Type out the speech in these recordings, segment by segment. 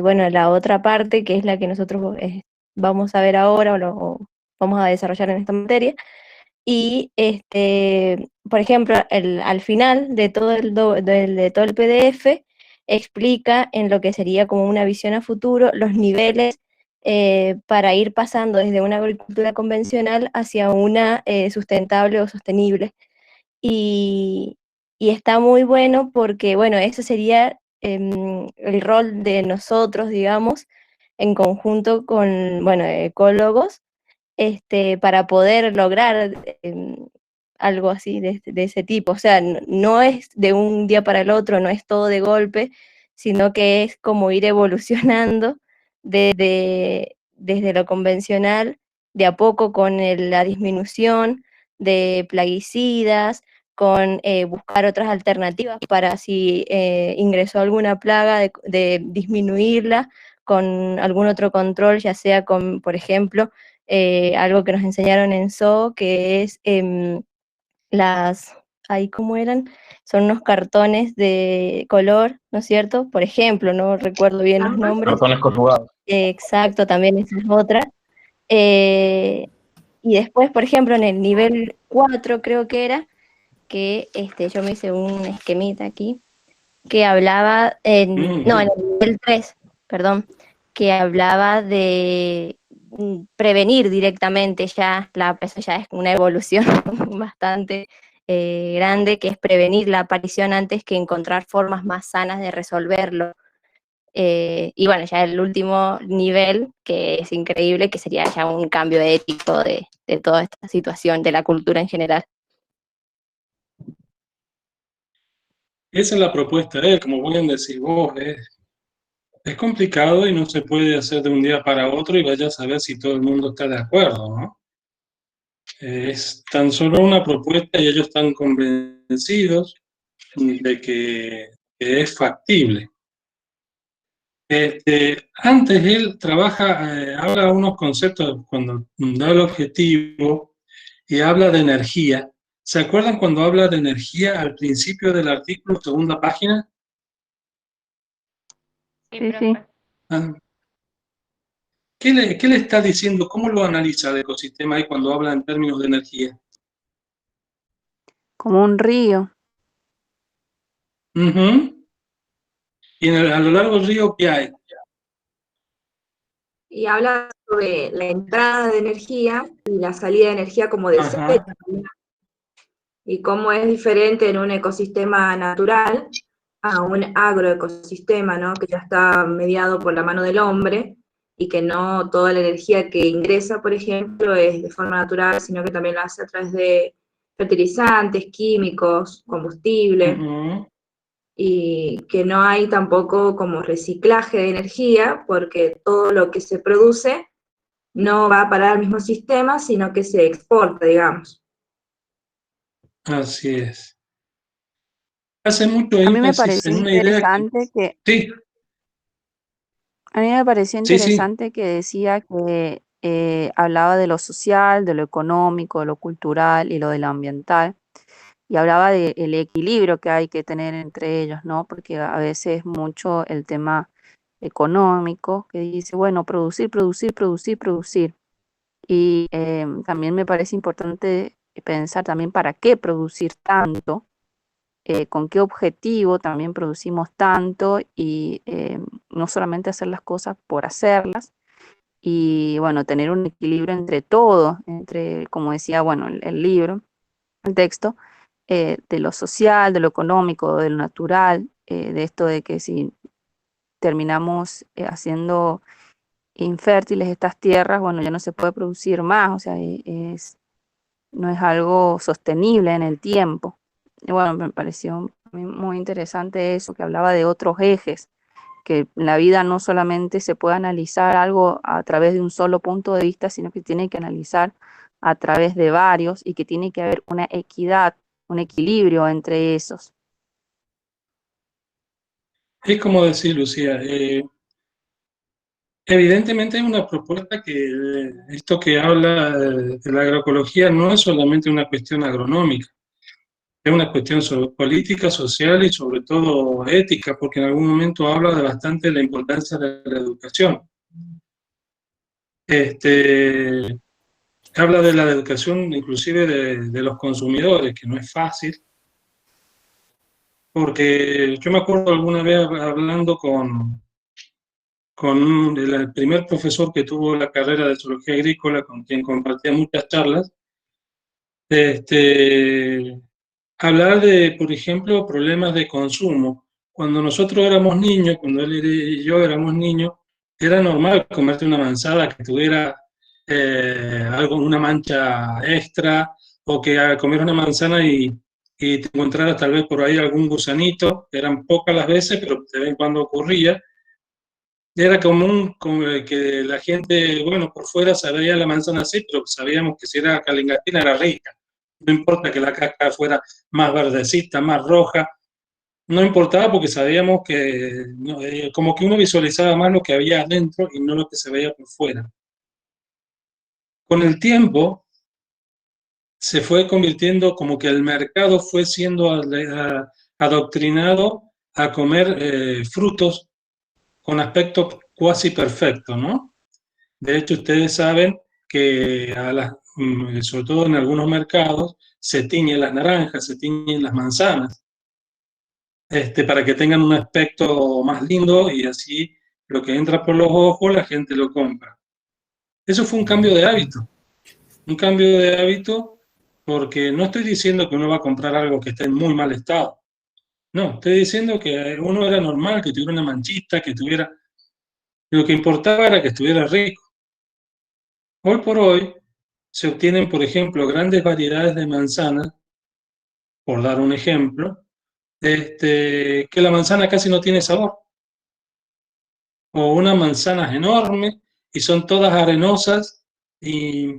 bueno, la otra parte, que es la que nosotros vamos a ver ahora o vamos a desarrollar en esta materia. Y, por ejemplo, al final de todo de todo el PDF, explica en lo que sería como una visión a futuro los niveles para ir pasando desde una agricultura convencional hacia una sustentable o sostenible. Y, y está muy bueno porque, bueno, eso sería el rol de nosotros, digamos, en conjunto con, bueno, ecólogos, para poder lograr algo así de ese tipo. O sea, no es de un día para el otro, no es todo de golpe, sino que es como ir evolucionando desde lo convencional, de a poco con la disminución de plaguicidas, con buscar otras alternativas para si ingresó alguna plaga, de disminuirla con algún otro control, ya sea con, por ejemplo, algo que nos enseñaron en zoo, que es las, ahí cómo eran, son unos cartones de color, ¿no es cierto? Por ejemplo, no recuerdo bien los nombres. Cartones conjugados. Exacto, también esa es otra. Eh, y después, por ejemplo, en el nivel 4 creo que era, que yo me hice un esquemita aquí, que hablaba, no, en el nivel 3 perdón, que hablaba de prevenir directamente ya, eso ya es una evolución bastante grande, que es prevenir la aparición antes que encontrar formas más sanas de resolverlo. Y bueno, ya el último nivel, que es increíble, que sería ya un cambio ético de toda esta situación, de la cultura en general. Esa es la propuesta, como bien decís vos, es complicado y no se puede hacer de un día para otro y vaya a saber si todo el mundo está de acuerdo, ¿no? Es tan solo una propuesta y ellos están convencidos de que es factible. Antes él trabaja, habla unos conceptos cuando da el objetivo y habla de energía. ¿Se acuerdan cuando habla de energía al principio del artículo, segunda página? Sí, sí. Ah, ¿qué le está diciendo? ¿Cómo lo analiza el ecosistema ahí cuando habla en términos de energía? Como un río. Ujú. Y a lo largo del río, ¿qué hay? Y habla sobre la entrada de energía y la salida de energía como desecho, y cómo es diferente en un ecosistema natural a un agroecosistema, ¿no? Que ya está mediado por la mano del hombre, y que no toda la energía que ingresa, por ejemplo, es de forma natural, sino que también lo hace a través de fertilizantes, químicos, combustible. Y que no hay tampoco como reciclaje de energía, porque todo lo que se produce no va a parar al mismo sistema, sino que se exporta, digamos. Así es. Hace mucho A mí me énfasis pareció en una idea interesante que sí, a mí me pareció sí, sí. interesante que decía que hablaba de lo social, de lo económico, de lo cultural y lo de lo ambiental. Y hablaba del equilibrio que hay que tener entre ellos, ¿no? Porque a veces mucho el tema económico, que dice, bueno, producir, producir, producir, producir. Y también me parece importante pensar también para qué producir tanto, con qué objetivo también producimos tanto y no solamente hacer las cosas por hacerlas. Y bueno, tener un equilibrio entre todo, entre, como decía, bueno, el libro, el texto, de lo social, de lo económico, de lo natural, de esto de que si terminamos haciendo infértiles estas tierras, bueno, ya no se puede producir más, o sea, no es algo sostenible en el tiempo. Y bueno, me pareció muy interesante eso, que hablaba de otros ejes, que en la vida no solamente se puede analizar algo a través de un solo punto de vista, sino que tiene que analizar a través de varios y que tiene que haber una equidad, un equilibrio entre esos. Es como decir, Lucía, evidentemente es una propuesta que esto que habla de la agroecología no es solamente una cuestión agronómica, Es una cuestión política, social y sobre todo ética, porque en algún momento habla de bastante de la importancia de la educación. Habla de la educación inclusive de los consumidores, que no es fácil, porque yo me acuerdo alguna vez hablando con el primer profesor que tuvo la carrera de zoología agrícola, con quien compartía muchas charlas, hablar de, por ejemplo, problemas de consumo. Cuando nosotros éramos niños, cuando él y yo éramos niños, era normal comerte una manzana que tuviera una mancha extra, o que comer una manzana y te encontraras tal vez por ahí algún gusanito. Eran pocas las veces, pero de vez en cuando ocurría. Era común que la gente, bueno, por fuera sabía la manzana así, pero sabíamos que si era calengatina era rica. No importa que la cáscara fuera más verdecita, más roja, no importaba porque sabíamos que como que uno visualizaba más lo que había adentro y no lo que se veía por fuera. Con el tiempo se fue convirtiendo como que el mercado fue siendo adoctrinado a comer frutos con aspecto cuasi perfecto, ¿no? De hecho, ustedes saben que sobre todo en algunos mercados se tiñen las naranjas, se tiñen las manzanas, para que tengan un aspecto más lindo y así lo que entra por los ojos la gente lo compra. Eso fue un cambio de hábito porque no estoy diciendo que uno va a comprar algo que esté en muy mal estado. No, estoy diciendo que uno era normal, que tuviera una manchita, que tuviera... Lo que importaba era que estuviera rico. Hoy por hoy se obtienen, por ejemplo, grandes variedades de manzanas, por dar un ejemplo, que la manzana casi no tiene sabor. O unas manzanas enormes y son todas arenosas y,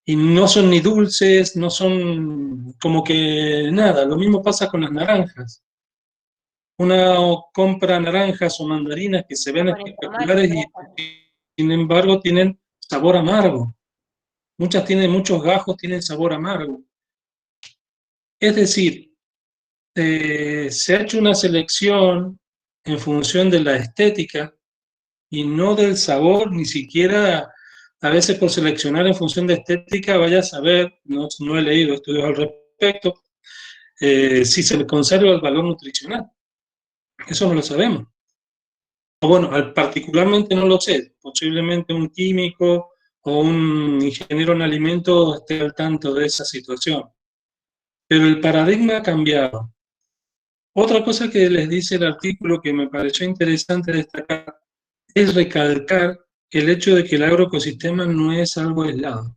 y no son ni dulces, no son como que nada. Lo mismo pasa con las naranjas. Uno compra naranjas o mandarinas que se ven espectaculares y sin embargo tienen sabor amargo. Muchas tienen muchos gajos, tienen sabor amargo. Es decir, se ha hecho una selección en función de la estética y no del sabor, ni siquiera a veces por seleccionar en función de estética, vaya a saber, no he leído estudios al respecto, si se le conserva el valor nutricional. Eso no lo sabemos. O bueno, particularmente no lo sé, posiblemente un químico o un ingeniero en alimentos esté al tanto de esa situación. Pero el paradigma ha cambiado. Otra cosa que les dice el artículo que me pareció interesante destacar es recalcar el hecho de que el agroecosistema no es algo aislado,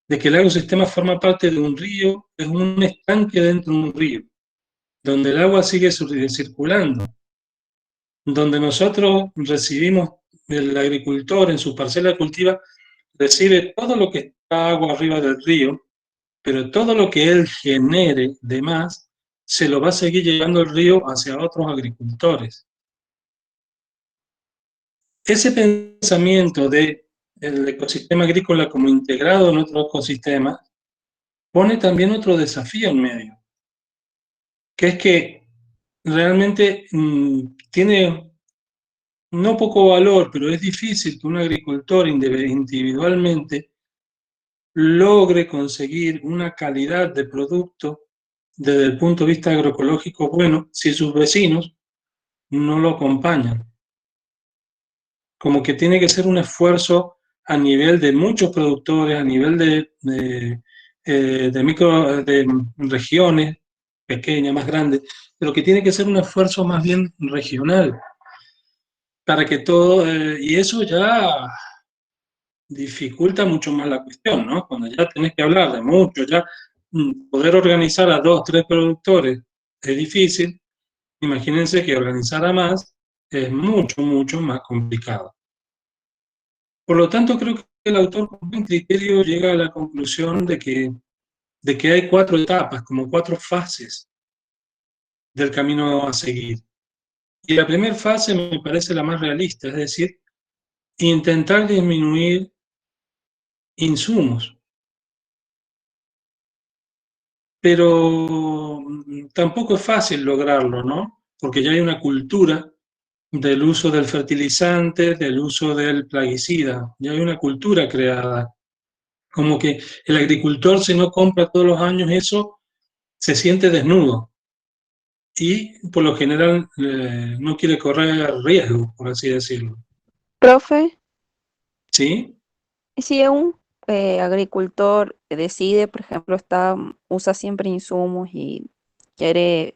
de que el ecosistema forma parte de un río, es un estanque dentro de un río, donde el agua sigue circulando, donde nosotros recibimos, el agricultor en su parcela cultiva recibe todo lo que está agua arriba del río, pero todo lo que él genere de más se lo va a seguir llevando el río hacia otros agricultores. Ese pensamiento del ecosistema agrícola como integrado en otro ecosistema pone también otro desafío en medio, que es que realmente tiene no poco valor, pero es difícil que un agricultor individualmente logre conseguir una calidad de producto desde el punto de vista agroecológico bueno si sus vecinos no lo acompañan. Como que tiene que ser un esfuerzo a nivel de muchos productores, a nivel de regiones pequeñas, más grandes, pero que tiene que ser un esfuerzo más bien regional, para que todo, y eso ya dificulta mucho más la cuestión, ¿no? Cuando ya tenés que hablar de mucho, ya poder organizar a 2, 3 productores es difícil, imagínense que organizar a más es mucho, mucho más complicado. Por lo tanto, creo que el autor con buen criterio llega a la conclusión de que hay 4 etapas, como 4 fases del camino a seguir. Y la primera fase me parece la más realista, es decir, intentar disminuir insumos. pero tampoco es fácil lograrlo, ¿no? Porque ya hay una cultura del uso del fertilizante, del uso del plaguicida, ya hay una cultura creada. Como que el agricultor, si no compra todos los años eso, se siente desnudo y por lo general no quiere correr riesgo, por así decirlo. Profe, ¿Sí? si un agricultor decide, por ejemplo, usa siempre insumos y quiere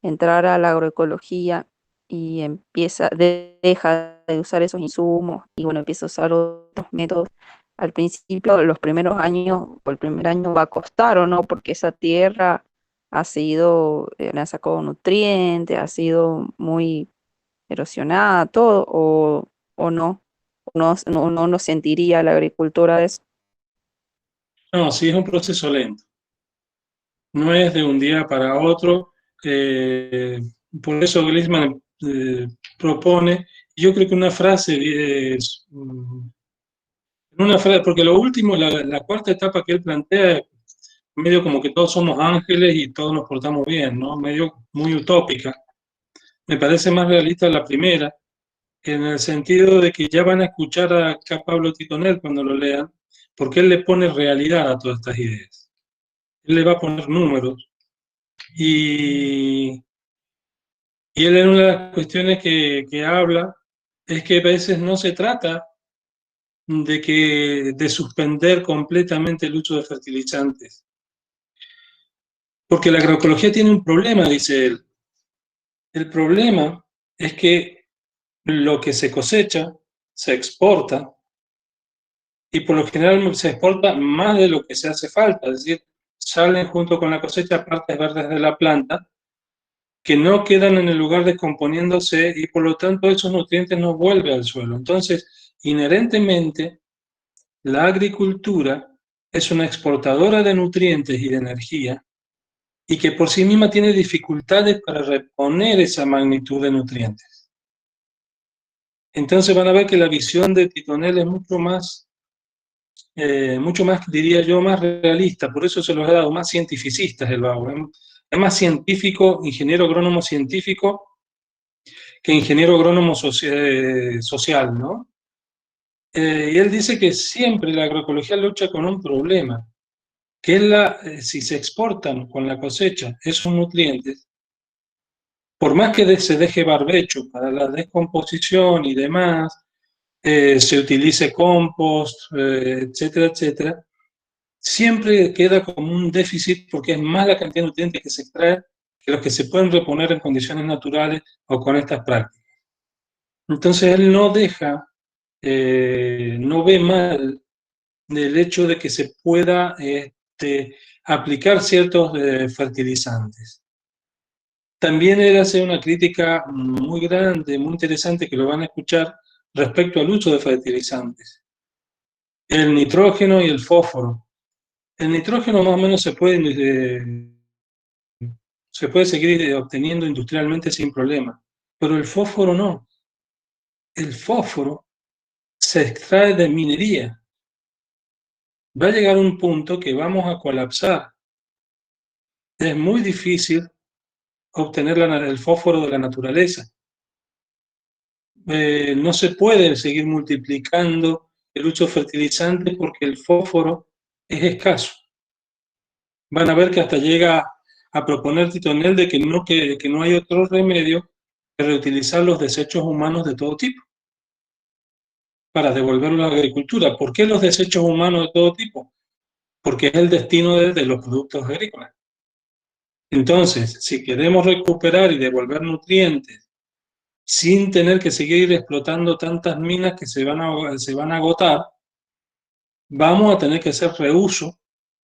entrar a la agroecología y deja de usar esos insumos y bueno, empieza a usar otros métodos. Al principio, los primeros años, o el primer año va a costar o no, porque esa tierra le han sacado nutrientes, ha sido muy erosionada, todo, o no, no sentiría la agricultura de eso. No, sí es un proceso lento. No es de un día para otro. eh, por eso Gliessman propone, yo creo que una frase es, una frase, porque lo último, la cuarta etapa que él plantea, es medio como que todos somos ángeles y todos nos portamos bien, ¿no? Medio muy utópica. Me parece más realista la primera, en el sentido de que ya van a escuchar a Pablo Titonel cuando lo lean, porque él le pone realidad a todas estas ideas. Él le va a poner números. Y, y él en una de las cuestiones que habla es que a veces no se trata de suspender completamente el uso de fertilizantes. Porque la agroecología tiene un problema, dice él. El problema es que lo que se cosecha se exporta y por lo general se exporta más de lo que se hace falta. Es decir, salen junto con la cosecha partes verdes de la planta que no quedan en el lugar descomponiéndose y por lo tanto esos nutrientes no vuelven al suelo. Entonces, inherentemente, la agricultura es una exportadora de nutrientes y de energía y que por sí misma tiene dificultades para reponer esa magnitud de nutrientes. Entonces van a ver que la visión de Titonel es mucho más, diría yo, más realista, por eso se los he dado más cientificistas el vago. Es más científico, ingeniero agrónomo científico, que ingeniero agrónomo social, ¿no? Y él dice que siempre la agroecología lucha con un problema, que es si se exportan con la cosecha esos nutrientes, por más que se deje barbecho para la descomposición y demás, se utilice compost, etcétera, etcétera, siempre queda como un déficit porque es más la cantidad de nutrientes que se extrae que los que se pueden reponer en condiciones naturales o con estas prácticas. Entonces él no no ve mal del hecho de que se pueda aplicar ciertos fertilizantes. También él hace una crítica muy grande, muy interesante, que lo van a escuchar respecto al uso de fertilizantes. El nitrógeno y el fósforo. El nitrógeno más o menos se puede seguir obteniendo industrialmente sin problema, pero el fósforo no. El fósforo se extrae de minería. Va a llegar un punto que vamos a colapsar. Es muy difícil obtener el fósforo de la naturaleza. No se puede seguir multiplicando el uso de fertilizantes porque el fósforo es escaso. Van a ver que hasta llega a proponer Titonel de que no hay otro remedio que reutilizar los desechos humanos de todo tipo para devolverlo a la agricultura. ¿Por qué los desechos humanos de todo tipo? Porque es el destino de los productos agrícolas. Entonces, si queremos recuperar y devolver nutrientes sin tener que seguir explotando tantas minas que se van a agotar, vamos a tener que hacer reuso,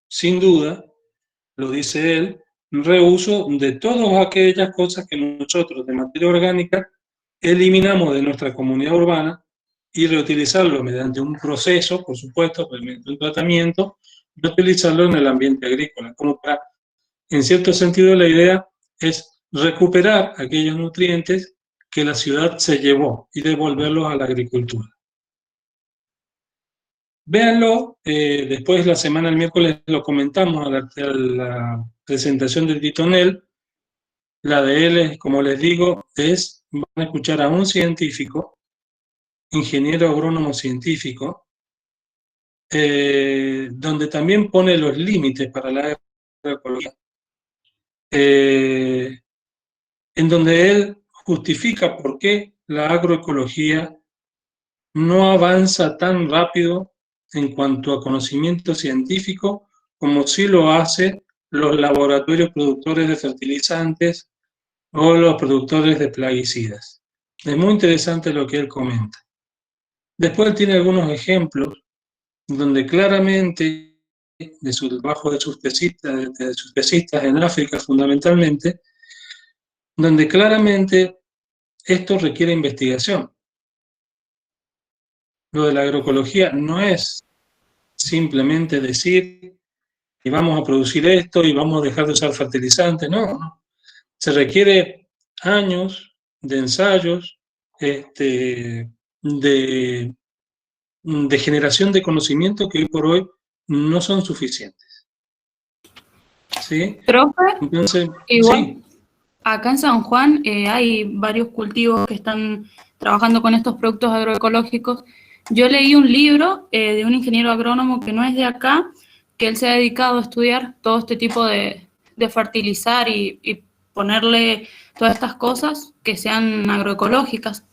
sin duda, lo dice él, reuso de todas aquellas cosas que nosotros de materia orgánica eliminamos de nuestra comunidad urbana y reutilizarlo mediante un proceso, por supuesto, mediante un tratamiento, y utilizarlo en el ambiente agrícola, como para, en cierto sentido, la idea es recuperar aquellos nutrientes que la ciudad se llevó y devolverlos a la agricultura. Véanlo, después la semana, el miércoles, lo comentamos a la presentación del Titonel. La de él, como les digo, van a escuchar a un científico, ingeniero agrónomo científico, donde también pone los límites para la agroecología, en donde él justifica por qué la agroecología no avanza tan rápido en cuanto a conocimiento científico como sí lo hacen los laboratorios productores de fertilizantes o los productores de plaguicidas. Es muy interesante lo que él comenta. Después tiene algunos ejemplos donde claramente, de su trabajo de sus tesistas en África fundamentalmente, donde claramente esto requiere investigación. Lo de la agroecología no es simplemente decir y vamos a producir esto y vamos a dejar de usar fertilizantes, no. Se requiere años de ensayos, de generación de conocimiento que hoy por hoy no son suficientes. ¿Sí? Profe, entonces, igual, sí. Acá en San Juan hay varios cultivos que están trabajando con estos productos agroecológicos. Yo leí un libro de un ingeniero agrónomo que no es de acá, que él se ha dedicado a estudiar todo este tipo de fertilizar y ponerle todas estas cosas que sean agroecológicas.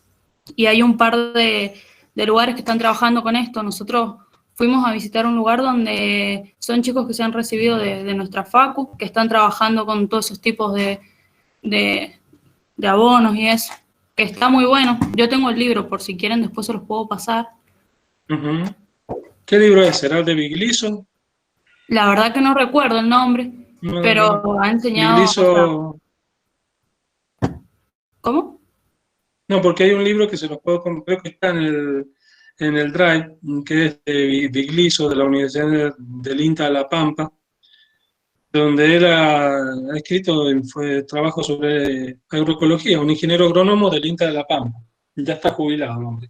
Y hay un par de lugares que están trabajando con esto. Nosotros fuimos a visitar un lugar donde son chicos que se han recibido de nuestra facu, que están trabajando con todos esos tipos de abonos y eso, que está muy bueno. Yo tengo el libro, por si quieren después se los puedo pasar. Uh-huh. ¿Qué libro es? ¿Será el de Bigliso? La verdad que no recuerdo el nombre, pero ha enseñado... Bigliso... ¿Cómo? No, porque hay un libro que se los puedo comprar, creo que está en el Drive, que es de Bigliso, de la Universidad del INTA de La Pampa, donde él ha escrito trabajo sobre agroecología, un ingeniero agrónomo del INTA de La Pampa. Ya está jubilado el hombre.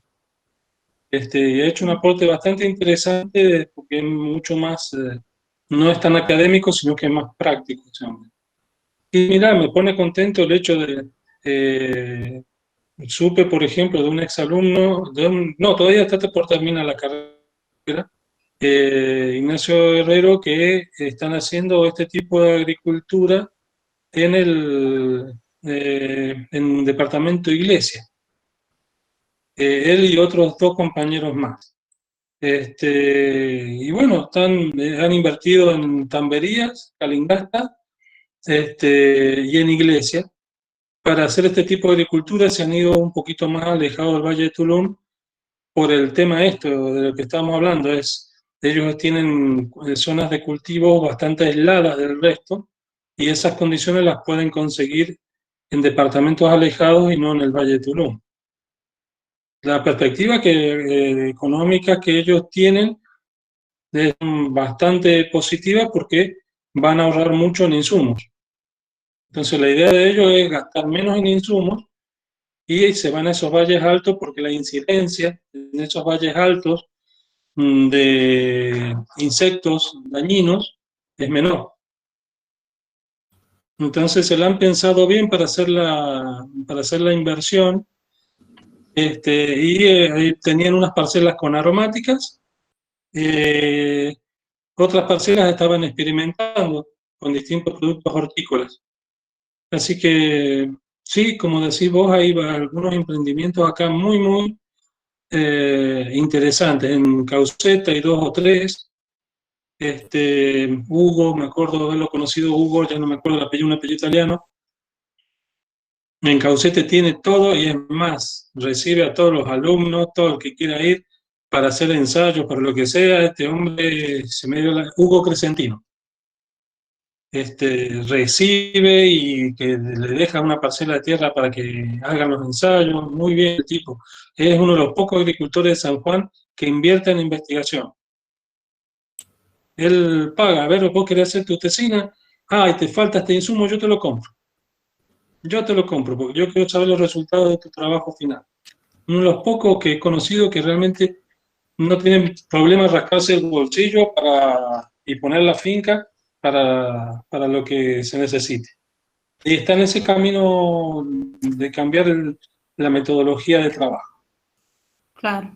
Y ha hecho un aporte bastante interesante porque es mucho más, no es tan académico, sino que es más práctico ese hombre. Y mira, me pone contento el hecho de, supe, por ejemplo, de un exalumno, no, todavía está por terminar la carrera, Ignacio Herrero, que están haciendo este tipo de agricultura en el departamento Iglesia. Él y otros 2 compañeros más. Y bueno, han invertido en tamberías, Calingasta, y en Iglesia. Para hacer este tipo de agricultura se han ido un poquito más alejados del Valle de Tulum por el tema esto de lo que estamos hablando. Ellos tienen zonas de cultivo bastante aisladas del resto y esas condiciones las pueden conseguir en departamentos alejados y no en el Valle de Tulum. La perspectiva económica que ellos tienen es bastante positiva porque van a ahorrar mucho en insumos. Entonces la idea de ellos es gastar menos en insumos y se van a esos valles altos porque la incidencia en esos valles altos de insectos dañinos es menor. Entonces se la han pensado bien para hacer la inversión, y tenían unas parcelas con aromáticas, otras parcelas estaban experimentando con distintos productos hortícolas. Así que sí, como decís vos, hay algunos emprendimientos acá muy, muy interesantes. En Cauceta hay 2 o 3. Hugo, me acuerdo de haberlo conocido, Hugo, ya no me acuerdo el apellido, un apellido italiano. En Caucete tiene todo y es más, recibe a todos los alumnos, todo el que quiera ir para hacer ensayos, para lo que sea. Este hombre Hugo Crescentino. Recibe y que le deja una parcela de tierra para que hagan los ensayos. Muy bien el tipo. Es uno de los pocos agricultores de San Juan que invierte en investigación. Él paga, a ver, vos querés hacer tu tesina, y te falta este insumo, yo te lo compro. Yo te lo compro porque yo quiero saber los resultados de tu trabajo final. Uno de los pocos que he conocido que realmente no tienen problema rascarse el bolsillo y poner la finca para lo que se necesite. Y está en ese camino de cambiar la metodología de trabajo. Claro.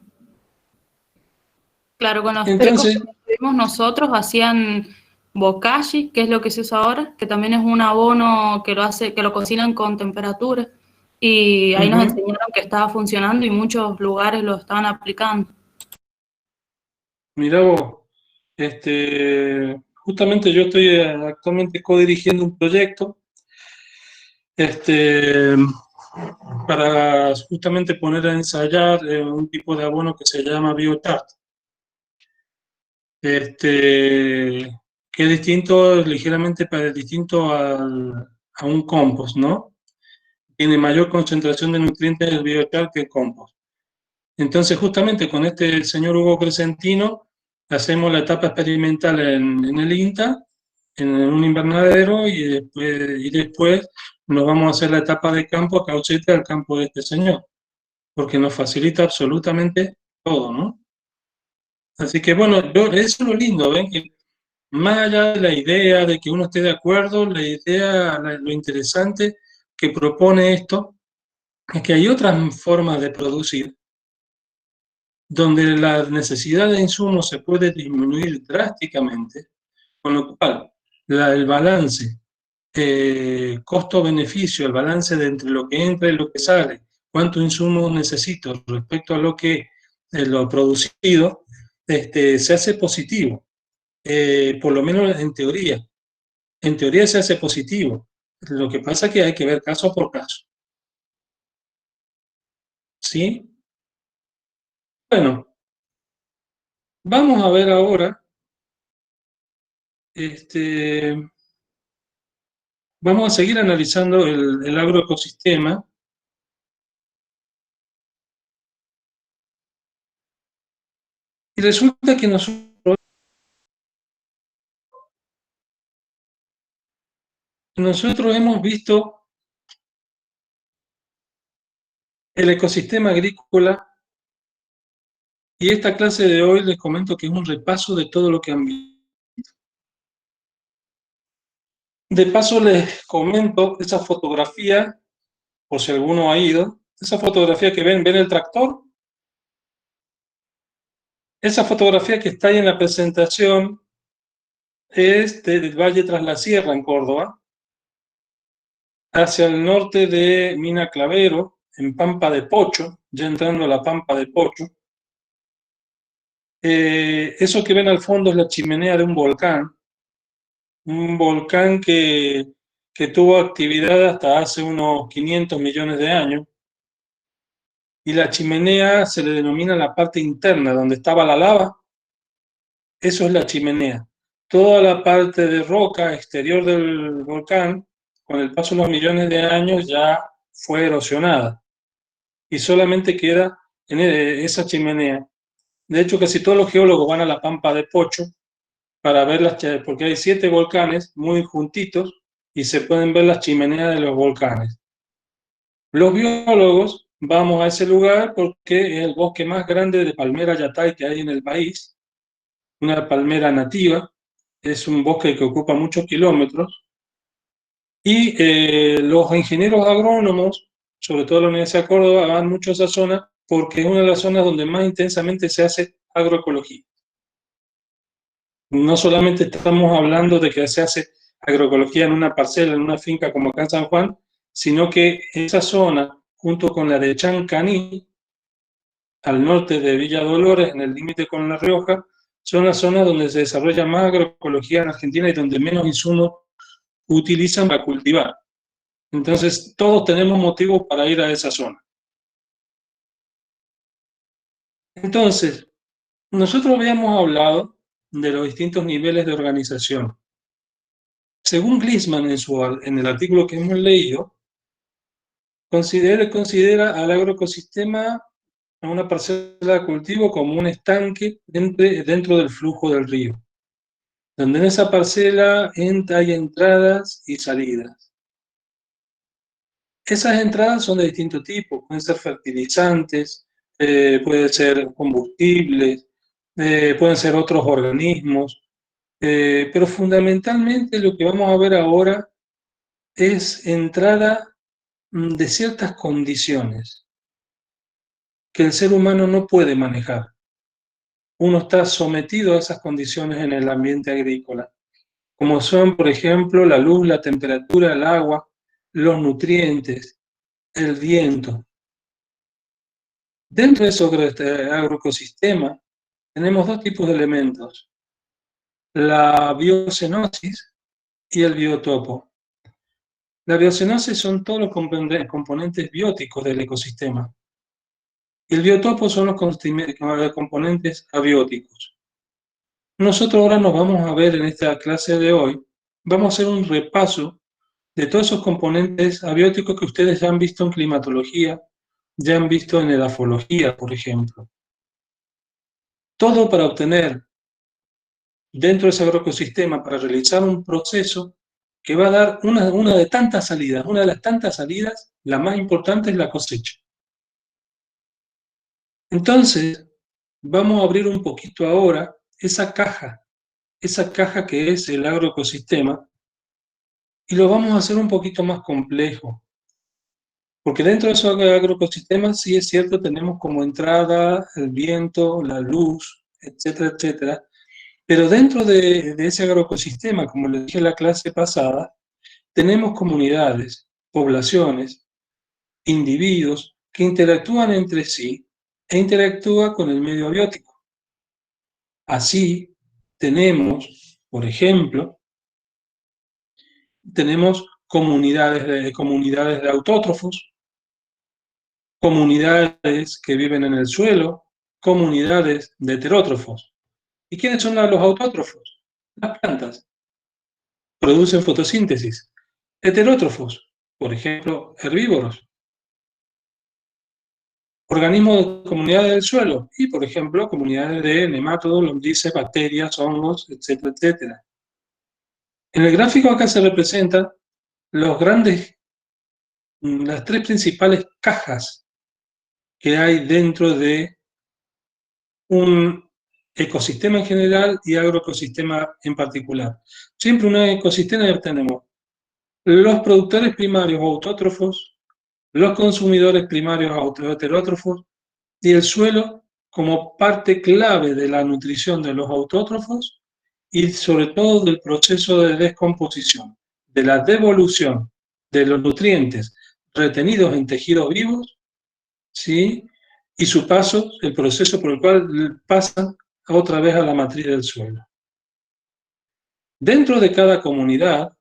Claro, con los pecos Entonces, que tuvimos nosotros hacían bokashi, que es lo que se usa ahora, que también es un abono que lo cocinan con temperatura. Y ahí nos enseñaron que estaba funcionando y muchos lugares lo estaban aplicando. mirá vos, justamente yo estoy actualmente codirigiendo un proyecto para justamente poner a ensayar un tipo de abono que se llama Biochar, que es distinto, ligeramente distinto a un compost, ¿no? Tiene mayor concentración de nutrientes del biochar que el compost. Entonces, justamente con este señor Hugo Crescentino, hacemos la etapa experimental en el INTA, en un invernadero, y después nos vamos a hacer la etapa de campo a Cauchete, al campo de este señor, porque nos facilita absolutamente todo, ¿no? Así que bueno, eso es lo lindo, ¿ven? Que más allá de la idea de que uno esté de acuerdo, la idea, lo interesante que propone esto, es que hay otras formas de producir donde la necesidad de insumos se puede disminuir drásticamente, con lo cual el balance costo-beneficio, el balance de entre lo que entra y lo que sale, cuánto insumo necesito respecto a lo producido, se hace positivo, por lo menos en teoría. En teoría se hace positivo. Lo que pasa es que hay que ver caso por caso. ¿Sí? Bueno, vamos a ver ahora, vamos a seguir analizando el agroecosistema. Y resulta que nosotros hemos visto el ecosistema agrícola, y esta clase de hoy les comento que es un repaso de todo lo que han visto. De paso les comento esa fotografía, por si alguno ha ido, esa fotografía que ven el tractor. Esa fotografía que está ahí en la presentación es del Valle Tras la Sierra, en Córdoba, hacia el norte de Mina Clavero, en Pampa de Pocho, ya entrando a la Pampa de Pocho. Eso que ven al fondo es la chimenea de un volcán que tuvo actividad hasta hace unos 500 millones de años, y la chimenea se le denomina la parte interna, donde estaba la lava. Eso es la chimenea. Toda la parte de roca exterior del volcán, con el paso de los millones de años, ya fue erosionada y solamente queda en esa chimenea. De hecho, casi todos los geólogos van a la Pampa de Pocho para ver porque hay 7 volcanes muy juntitos y se pueden ver las chimeneas de los volcanes. Los biólogos vamos a ese lugar porque es el bosque más grande de palmera yatay que hay en el país, una palmera nativa, es un bosque que ocupa muchos kilómetros, y los ingenieros agrónomos, sobre todo la Universidad de Córdoba, van mucho a esa zona porque es una de las zonas donde más intensamente se hace agroecología. No solamente estamos hablando de que se hace agroecología en una parcela, en una finca como acá en San Juan, sino que esa zona, junto con la de Chancaní, al norte de Villa Dolores, en el límite con La Rioja, son las zonas donde se desarrolla más agroecología en Argentina y donde menos insumos utilizan para cultivar. Entonces, todos tenemos motivos para ir a esa zona. Entonces, nosotros habíamos hablado de los distintos niveles de organización. Según Gliessman, en el artículo que hemos leído, considera al agroecosistema, a una parcela de cultivo, como un estanque dentro del flujo del río, donde en esa parcela hay entradas y salidas. Esas entradas son de distinto tipo, pueden ser fertilizantes, pueden ser combustibles, pueden ser otros organismos, pero fundamentalmente lo que vamos a ver ahora es entrada de ciertas condiciones que el ser humano no puede manejar. Uno está sometido a esas condiciones en el ambiente agrícola, como son, por ejemplo, la luz, la temperatura, el agua, los nutrientes, el viento. Dentro de ese agroecosistema tenemos dos tipos de elementos, la biocenosis y el biotopo. La biocenosis son todos los componentes bióticos del ecosistema. Y el biotopo son los componentes abióticos. Nosotros ahora nos vamos a ver en esta clase de hoy, vamos a hacer un repaso de todos esos componentes abióticos que ustedes ya han visto en climatología, ya han visto en edafología, por ejemplo. Todo para obtener dentro de ese agroecosistema, para realizar un proceso que va a dar una de tantas salidas. Una de las tantas salidas, la más importante es la cosecha. Entonces, vamos a abrir un poquito ahora esa caja que es el agroecosistema, y lo vamos a hacer un poquito más complejo. Porque dentro de esos agroecosistemas, sí es cierto, tenemos como entrada el viento, la luz, etcétera, etcétera. Pero dentro de ese agroecosistema, como les dije en la clase pasada, tenemos comunidades, poblaciones, individuos que interactúan entre sí e interactúan con el medio abiótico. Así, tenemos, por ejemplo, tenemos comunidades de autótrofos, comunidades que viven en el suelo, comunidades de heterótrofos. ¿Y quiénes son los autótrofos? Las plantas. Producen fotosíntesis. Heterótrofos, por ejemplo, herbívoros. Organismos de comunidades del suelo y, por ejemplo, comunidades de nemátodos, lombrices, bacterias, hongos, etcétera, etcétera. En el gráfico acá se representan las tres principales cajas que hay dentro de un ecosistema en general y agroecosistema en particular. Siempre un ecosistema tenemos los productores primarios autótrofos, los consumidores primarios heterótrofos y el suelo como parte clave de la nutrición de los autótrofos y sobre todo del proceso de descomposición, de la devolución de los nutrientes retenidos en tejidos vivos, ¿sí? Y su paso, el proceso por el cual pasan otra vez a la matriz del suelo. Dentro de cada comunidad,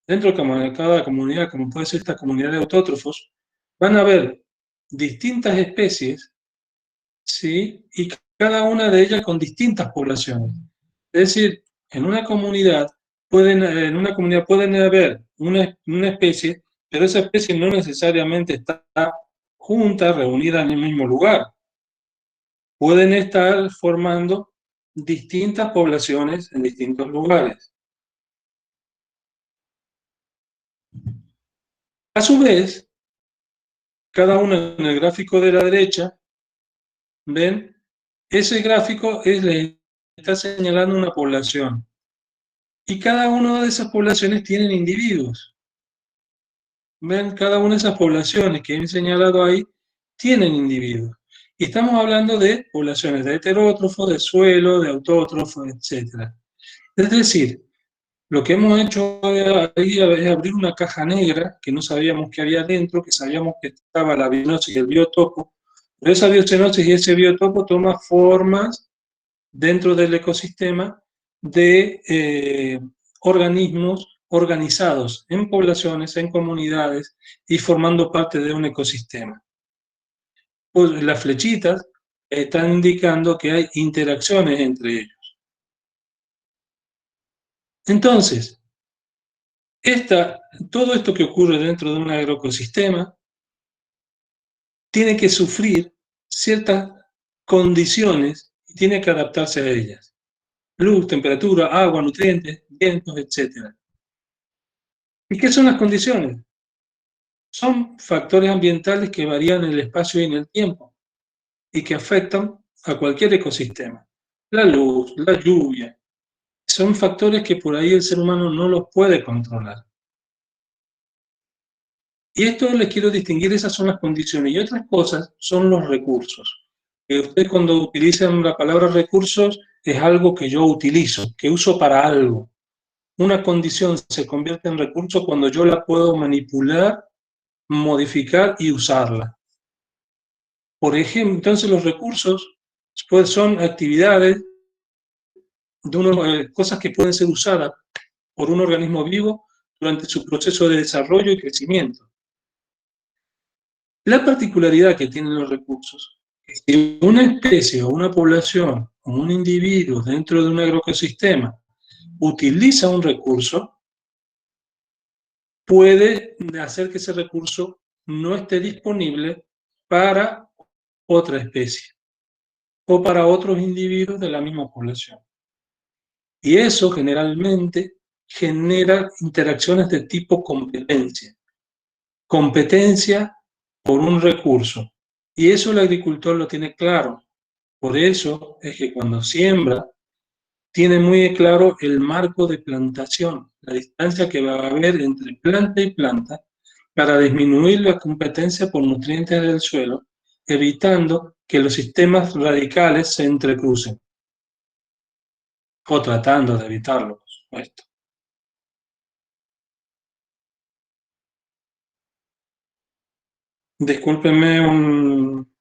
como puede ser esta comunidad de autótrofos, van a haber distintas especies, ¿sí? Y cada una de ellas con distintas poblaciones. Es decir, en una comunidad pueden haber una especie, pero esa especie no necesariamente está junta, reunida en el mismo lugar. Pueden estar formando distintas poblaciones en distintos lugares. A su vez, cada uno en el gráfico de la derecha, ¿ven? Ese gráfico le está señalando una población. Y cada una de esas poblaciones tienen individuos. ¿Ven? Cada una de esas poblaciones que he señalado ahí tienen individuos. Y estamos hablando de poblaciones de heterótrofos, de suelo, de autótrofos, etc. Es decir, lo que hemos hecho ahí es abrir una caja negra que no sabíamos que había dentro, que sabíamos que estaba la biocenosis y el biotopo, pero esa biocenosis y ese biotopo toma formas dentro del ecosistema de organismos organizados en poblaciones, en comunidades y formando parte de un ecosistema. Pues las flechitas están indicando que hay interacciones entre ellos. Entonces, todo esto que ocurre dentro de un agroecosistema tiene que sufrir ciertas condiciones y tiene que adaptarse a ellas. Luz, temperatura, agua, nutrientes, vientos, etc. ¿Y qué son las condiciones? Son factores ambientales que varían en el espacio y en el tiempo y que afectan a cualquier ecosistema. la luz, la lluvia. Son factores que por ahí el ser humano no los puede controlar. Y esto les quiero distinguir, esas son las condiciones. Y otras cosas son los recursos. Ustedes cuando utilizan la palabra recursos, es algo que yo utilizo, que uso para algo. Una condición se convierte en recurso cuando yo la puedo manipular, modificar y usarla. Por ejemplo, entonces los recursos pues, son actividades, cosas que pueden ser usadas por un organismo vivo durante su proceso de desarrollo y crecimiento. La particularidad que tienen los recursos es que si una especie o una población o un individuo dentro de un agroecosistema utiliza un recurso, puede hacer que ese recurso no esté disponible para otra especie o para otros individuos de la misma población. Y eso generalmente genera interacciones de tipo competencia. Competencia por un recurso. Y eso el agricultor lo tiene claro. Por eso es que cuando siembra, tiene muy claro el marco de plantación, la distancia que va a haber entre planta y planta, para disminuir la competencia por nutrientes del suelo, evitando que los sistemas radicales se entrecrucen. O tratando de evitarlo, por supuesto. Discúlpeme un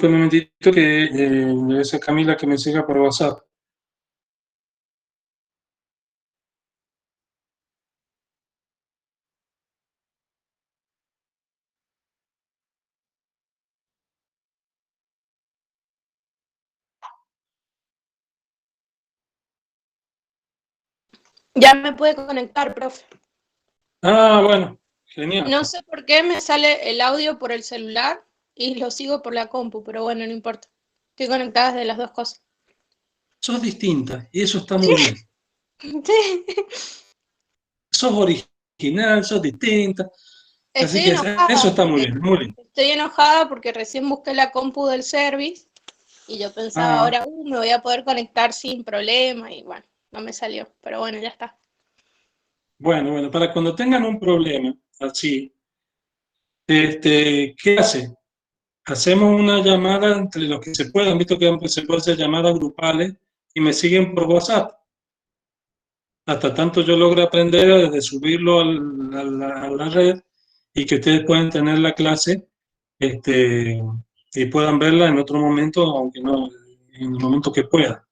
momentito que debe ser Camila que me siga por WhatsApp. Ya me puede conectar, profe. Ah, bueno, genial. No sé por qué me sale el audio por el celular y lo sigo por la compu, pero bueno, no importa. Estoy conectada de las dos cosas. Sos distinta y eso está muy bien. Sí. Sos original, sos distinta. Así Estoy que enojada eso está muy porque- bien, muy bien. Estoy enojada porque recién busqué la compu del service y yo pensaba ahora, me voy a poder conectar sin problema y bueno, no me salió, pero bueno, ya está. Bueno, para cuando tengan un problema así, ¿qué hace? Hacemos una llamada entre los que se puedan, visto que se puede hacer llamadas grupales y me siguen por WhatsApp. Hasta tanto yo logro aprender desde subirlo a la red y que ustedes puedan tener la clase y puedan verla en otro momento, aunque no en el momento que pueda.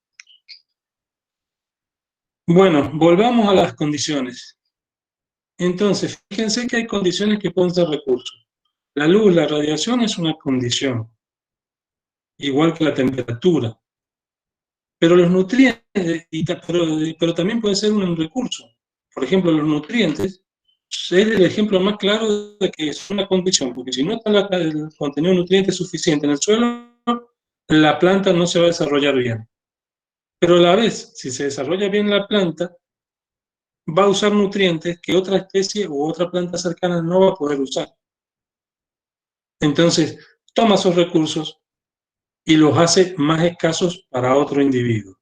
Bueno, volvamos a las condiciones. Entonces, fíjense que hay condiciones que pueden ser recursos. La luz, la radiación es una condición, igual que la temperatura. Pero los nutrientes, pero también puede ser un recurso. Por ejemplo, los nutrientes es el ejemplo más claro de que es una condición, porque si no está el contenido de nutrientes suficiente en el suelo, la planta no se va a desarrollar bien. Pero a la vez, si se desarrolla bien la planta, va a usar nutrientes que otra especie u otra planta cercana no va a poder usar. Entonces, toma esos recursos y los hace más escasos para otro individuo.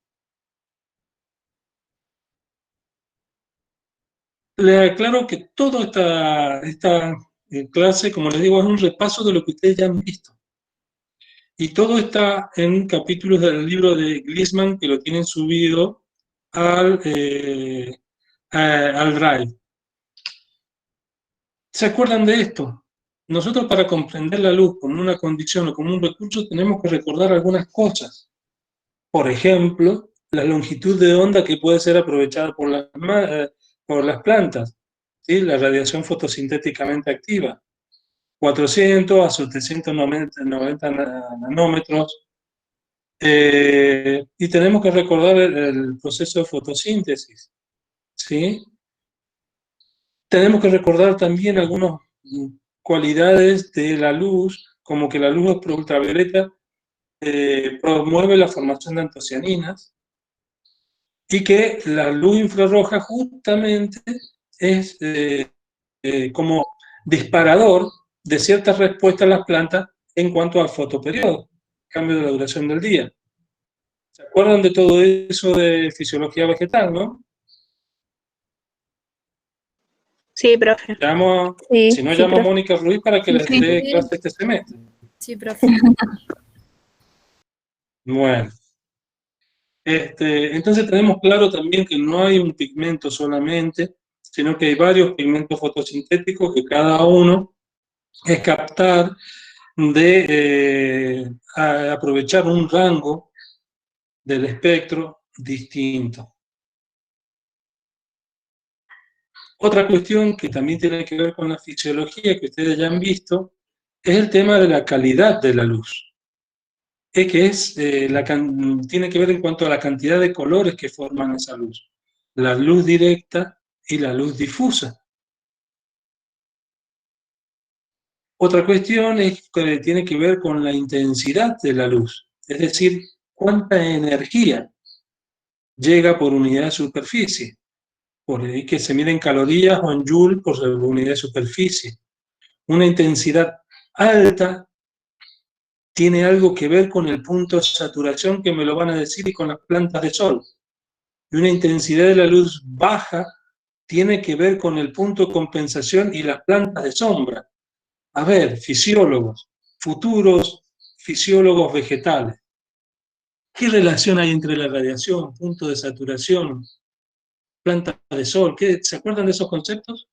Les aclaro que toda esta clase, como les digo, es un repaso de lo que ustedes ya han visto. Y todo está en capítulos del libro de Gliessman que lo tienen subido al Drive. ¿Se acuerdan de esto? Nosotros para comprender la luz como una condición o como un recurso tenemos que recordar algunas cosas. Por ejemplo, la longitud de onda que puede ser aprovechada por las plantas, ¿sí? La radiación fotosintéticamente activa, 400 a 790 nanómetros, y tenemos que recordar el proceso de fotosíntesis, ¿sí? Tenemos que recordar también algunas cualidades de la luz, como que la luz ultravioleta promueve la formación de antocianinas, y que la luz infrarroja justamente es como disparador de ciertas respuestas a las plantas en cuanto al fotoperiodo. cambio de la duración del día. ¿Se acuerdan de todo eso de fisiología vegetal, no? Sí, profe. Sí, Si no, sí, llamo a profe. Mónica Ruiz para que les dé clase este semestre. Sí, profe. Bueno. Entonces tenemos claro también que no hay un pigmento solamente, sino que hay varios pigmentos fotosintéticos que cada uno es capaz de aprovechar un rango del espectro distinto. Otra cuestión que también tiene que ver con la fisiología que ustedes ya han visto es el tema de la calidad de la luz. Es que tiene que ver en cuanto a la cantidad de colores que forman esa luz. La luz directa y la luz difusa. Otra cuestión es que tiene que ver con la intensidad de la luz, es decir, cuánta energía llega por unidad de superficie. Por ahí que se mide en calorías o en joule por unidad de superficie. Una intensidad alta tiene algo que ver con el punto de saturación, que me lo van a decir, y con las plantas de sol. Y una intensidad de la luz baja tiene que ver con el punto de compensación y las plantas de sombra. A ver, fisiólogos, futuros fisiólogos vegetales, ¿qué relación hay entre la radiación, punto de saturación, plantas de sol? ¿Se acuerdan de esos conceptos?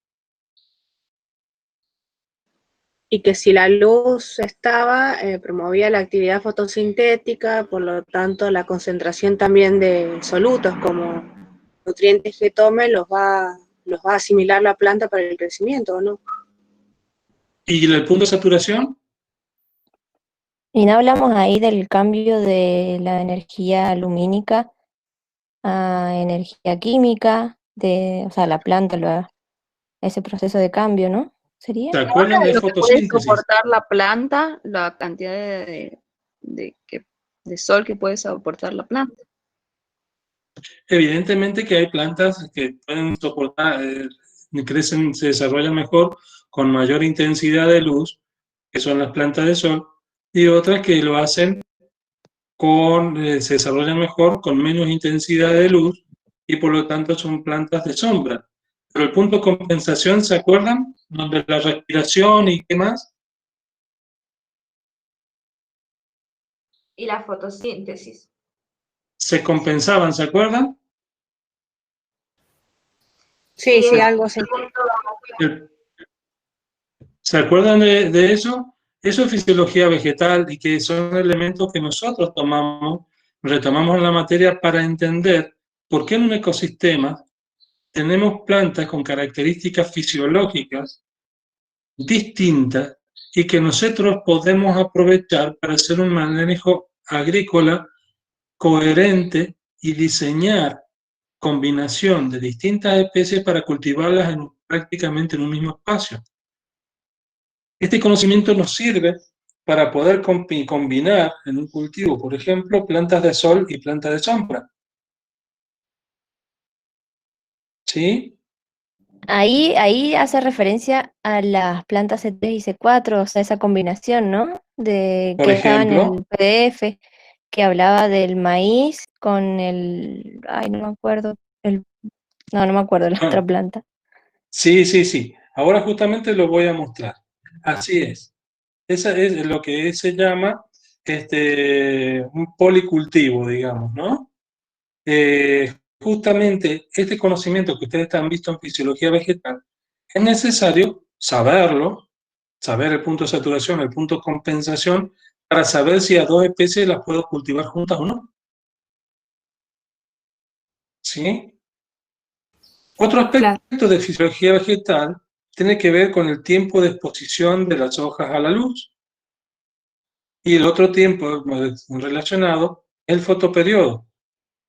Y que si la luz estaba, promovía la actividad fotosintética, por lo tanto la concentración también de solutos como nutrientes que tome los va a asimilar la planta para el crecimiento, ¿o no? ¿Y el punto de saturación? Y no hablamos ahí del cambio de la energía lumínica a energía química, o sea, la planta, ese proceso de cambio, ¿no? ¿Sería? ¿Se acuerdan de Lo que puede fotosíntesis? soportar la planta, la cantidad de sol que puede soportar la planta. Evidentemente que hay plantas que pueden soportar, crecen, se desarrollan mejor con mayor intensidad de luz, que son las plantas de sol, y otras que lo hacen se desarrollan mejor con menos intensidad de luz y por lo tanto son plantas de sombra. Pero el punto de compensación, ¿se acuerdan? Donde la respiración y qué más. Y la fotosíntesis. Se compensaban, ¿se acuerdan? Sí, sí, algo así. ¿Se acuerdan de eso? Eso es fisiología vegetal y que son elementos que nosotros retomamos en la materia para entender por qué en un ecosistema tenemos plantas con características fisiológicas distintas y que nosotros podemos aprovechar para hacer un manejo agrícola coherente y diseñar combinación de distintas especies para cultivarlas prácticamente en un mismo espacio. Este conocimiento nos sirve para poder combinar en un cultivo, por ejemplo, plantas de sol y plantas de sombra. ¿Sí? Ahí hace referencia a las plantas C3 y C4, o sea, esa combinación, ¿no? Por Que estaba en ejemplo, el PDF, que hablaba del maíz con ay, no me acuerdo, no me acuerdo la otra planta. sí. Ahora justamente lo voy a mostrar. Así es. Esa es lo que se llama un policultivo, digamos, ¿no? Justamente este conocimiento que ustedes han visto en fisiología vegetal, es necesario saberlo, saber el punto de saturación, el punto de compensación, para saber si a dos especies las puedo cultivar juntas o no. ¿Sí? Otro aspecto de fisiología vegetal tiene que ver con el tiempo de exposición de las hojas a la luz. Y el otro tiempo relacionado es el fotoperiodo,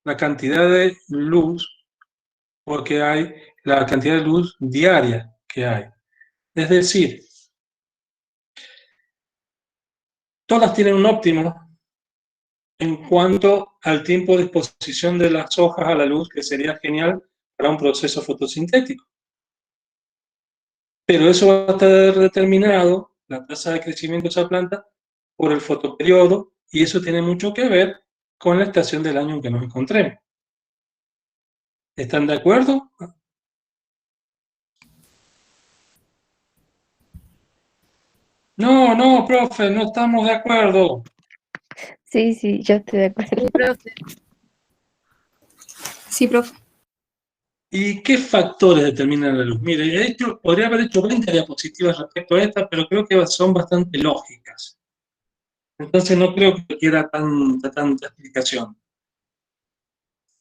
la cantidad de luz, porque hay la cantidad de luz diaria que hay. Es decir, todas tienen un óptimo en cuanto al tiempo de exposición de las hojas a la luz, que sería genial para un proceso fotosintético. Pero eso va a estar determinado, la tasa de crecimiento de esa planta, por el fotoperiodo y eso tiene mucho que ver con la estación del año en que nos encontremos. ¿Están de acuerdo? No, no, profe, no estamos de acuerdo. Sí, sí, yo estoy de acuerdo. Sí, profe. Sí, profe. ¿Y qué factores determinan la luz? Mire, podría haber hecho 20 diapositivas respecto a esta, pero creo que son bastante lógicas. Entonces no creo que quiera tanta explicación.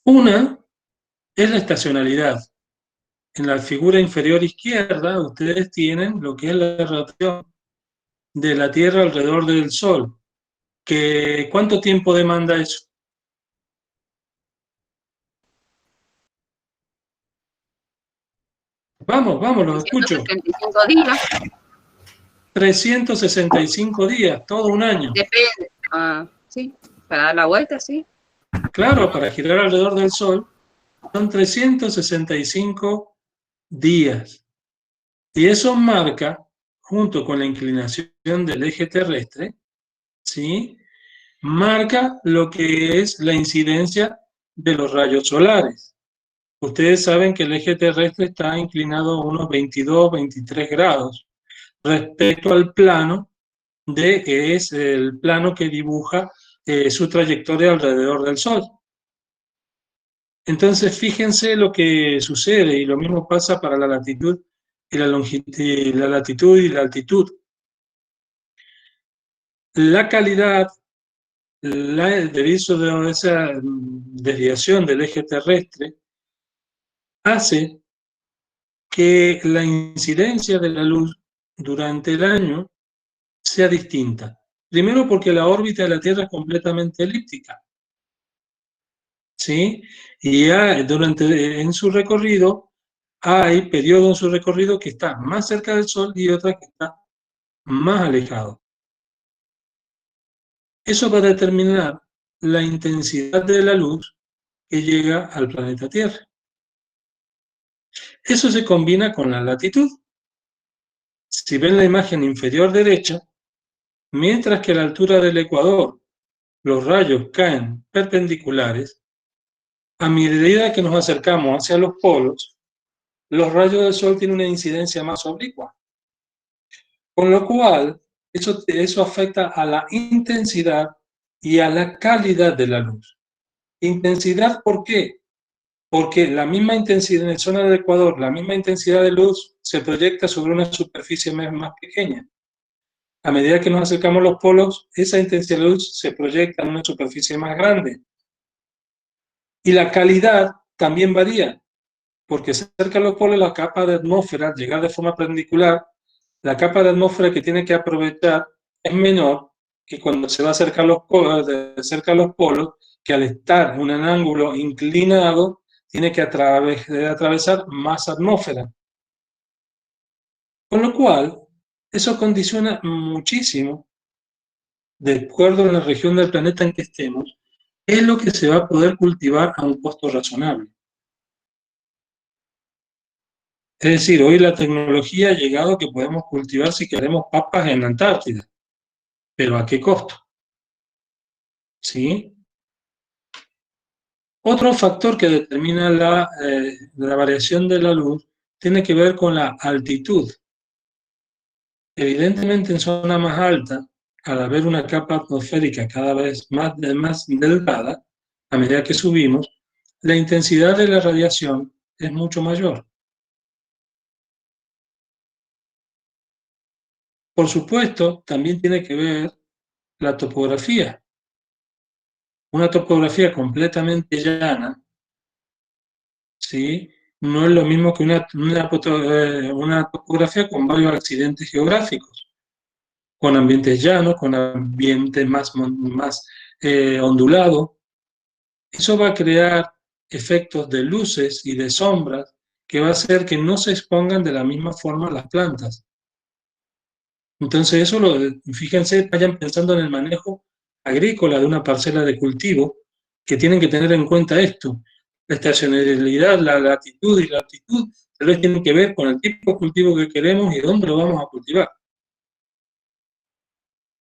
Una es la estacionalidad. En la figura inferior izquierda ustedes tienen lo que es la rotación de la Tierra alrededor del Sol. ¿Cuánto tiempo demanda eso? Vamos, los escucho. 365 días. 365 días, todo un año. Depende. Ah, sí, para dar la vuelta, sí. Claro, para girar alrededor del Sol son 365 días. Y eso marca, junto con la inclinación del eje terrestre, ¿sí? Marca lo que es la incidencia de los rayos solares. Ustedes saben que el eje terrestre está inclinado a unos 22, 23 grados respecto al plano que es el plano que dibuja su trayectoria alrededor del Sol. Entonces, fíjense lo que sucede, y lo mismo pasa para la latitud y la longitud, la latitud y la altitud. La calidad, debido a esa desviación del eje terrestre, hace que la incidencia de la luz durante el año sea distinta. Primero porque la órbita de la Tierra es completamente elíptica, ¿sí? Y en su recorrido, hay periodos en su recorrido que está más cerca del Sol y otras que está más alejado. Eso va a determinar la intensidad de la luz que llega al planeta Tierra. Eso se combina con la latitud. Si ven la imagen inferior derecha, mientras que a la altura del ecuador los rayos caen perpendiculares, a medida que nos acercamos hacia los polos, los rayos del Sol tienen una incidencia más oblicua. Con lo cual, eso afecta a la intensidad y a la calidad de la luz. ¿Intensidad por qué? Porque la misma intensidad en la zona del ecuador, la misma intensidad de luz se proyecta sobre una superficie más pequeña. A medida que nos acercamos a los polos, esa intensidad de luz se proyecta en una superficie más grande. Y la calidad también varía, porque cerca de los polos la capa de atmósfera, al llegar de forma perpendicular, la capa de atmósfera que tiene que aprovechar es menor que cuando se va cerca a los polos, que al estar en un ángulo inclinado, tiene que atravesar más atmósfera. Con lo cual, eso condiciona muchísimo, de acuerdo a la región del planeta en que estemos, es lo que se va a poder cultivar a un costo razonable. Es decir, hoy la tecnología ha llegado a que podemos cultivar si queremos papas en la Antártida, pero ¿a qué costo? ¿Sí? Otro factor que determina la variación de la luz tiene que ver con la altitud. Evidentemente, en zona más alta, al haber una capa atmosférica cada vez más delgada, a medida que subimos, la intensidad de la radiación es mucho mayor. Por supuesto, también tiene que ver la topografía. Una topografía completamente llana, ¿sí? No es lo mismo que una topografía con varios accidentes geográficos, con ambientes llanos, con ambientes más ondulados. Eso va a crear efectos de luces y de sombras que va a hacer que no se expongan de la misma forma las plantas. Entonces fíjense, vayan pensando en el manejo agrícola de una parcela de cultivo, que tienen que tener en cuenta esto. La estacionalidad, la latitud y la altitud tal vez tienen que ver con el tipo de cultivo que queremos y dónde lo vamos a cultivar.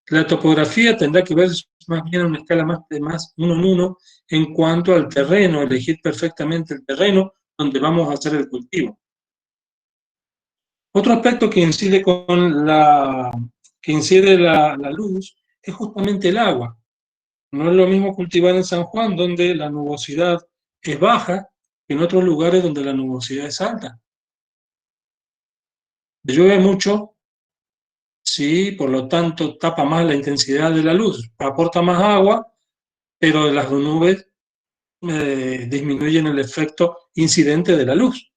La topografía tendrá que ver más bien a una escala más de más uno en uno en cuanto al terreno, elegir perfectamente el terreno donde vamos a hacer el cultivo. Otro aspecto que incide la luz es justamente el agua. No es lo mismo cultivar en San Juan, donde la nubosidad es baja, que en otros lugares donde la nubosidad es alta. Llueve mucho, sí, por lo tanto tapa más la intensidad de la luz, aporta más agua, pero las nubes disminuyen el efecto incidente de la luz.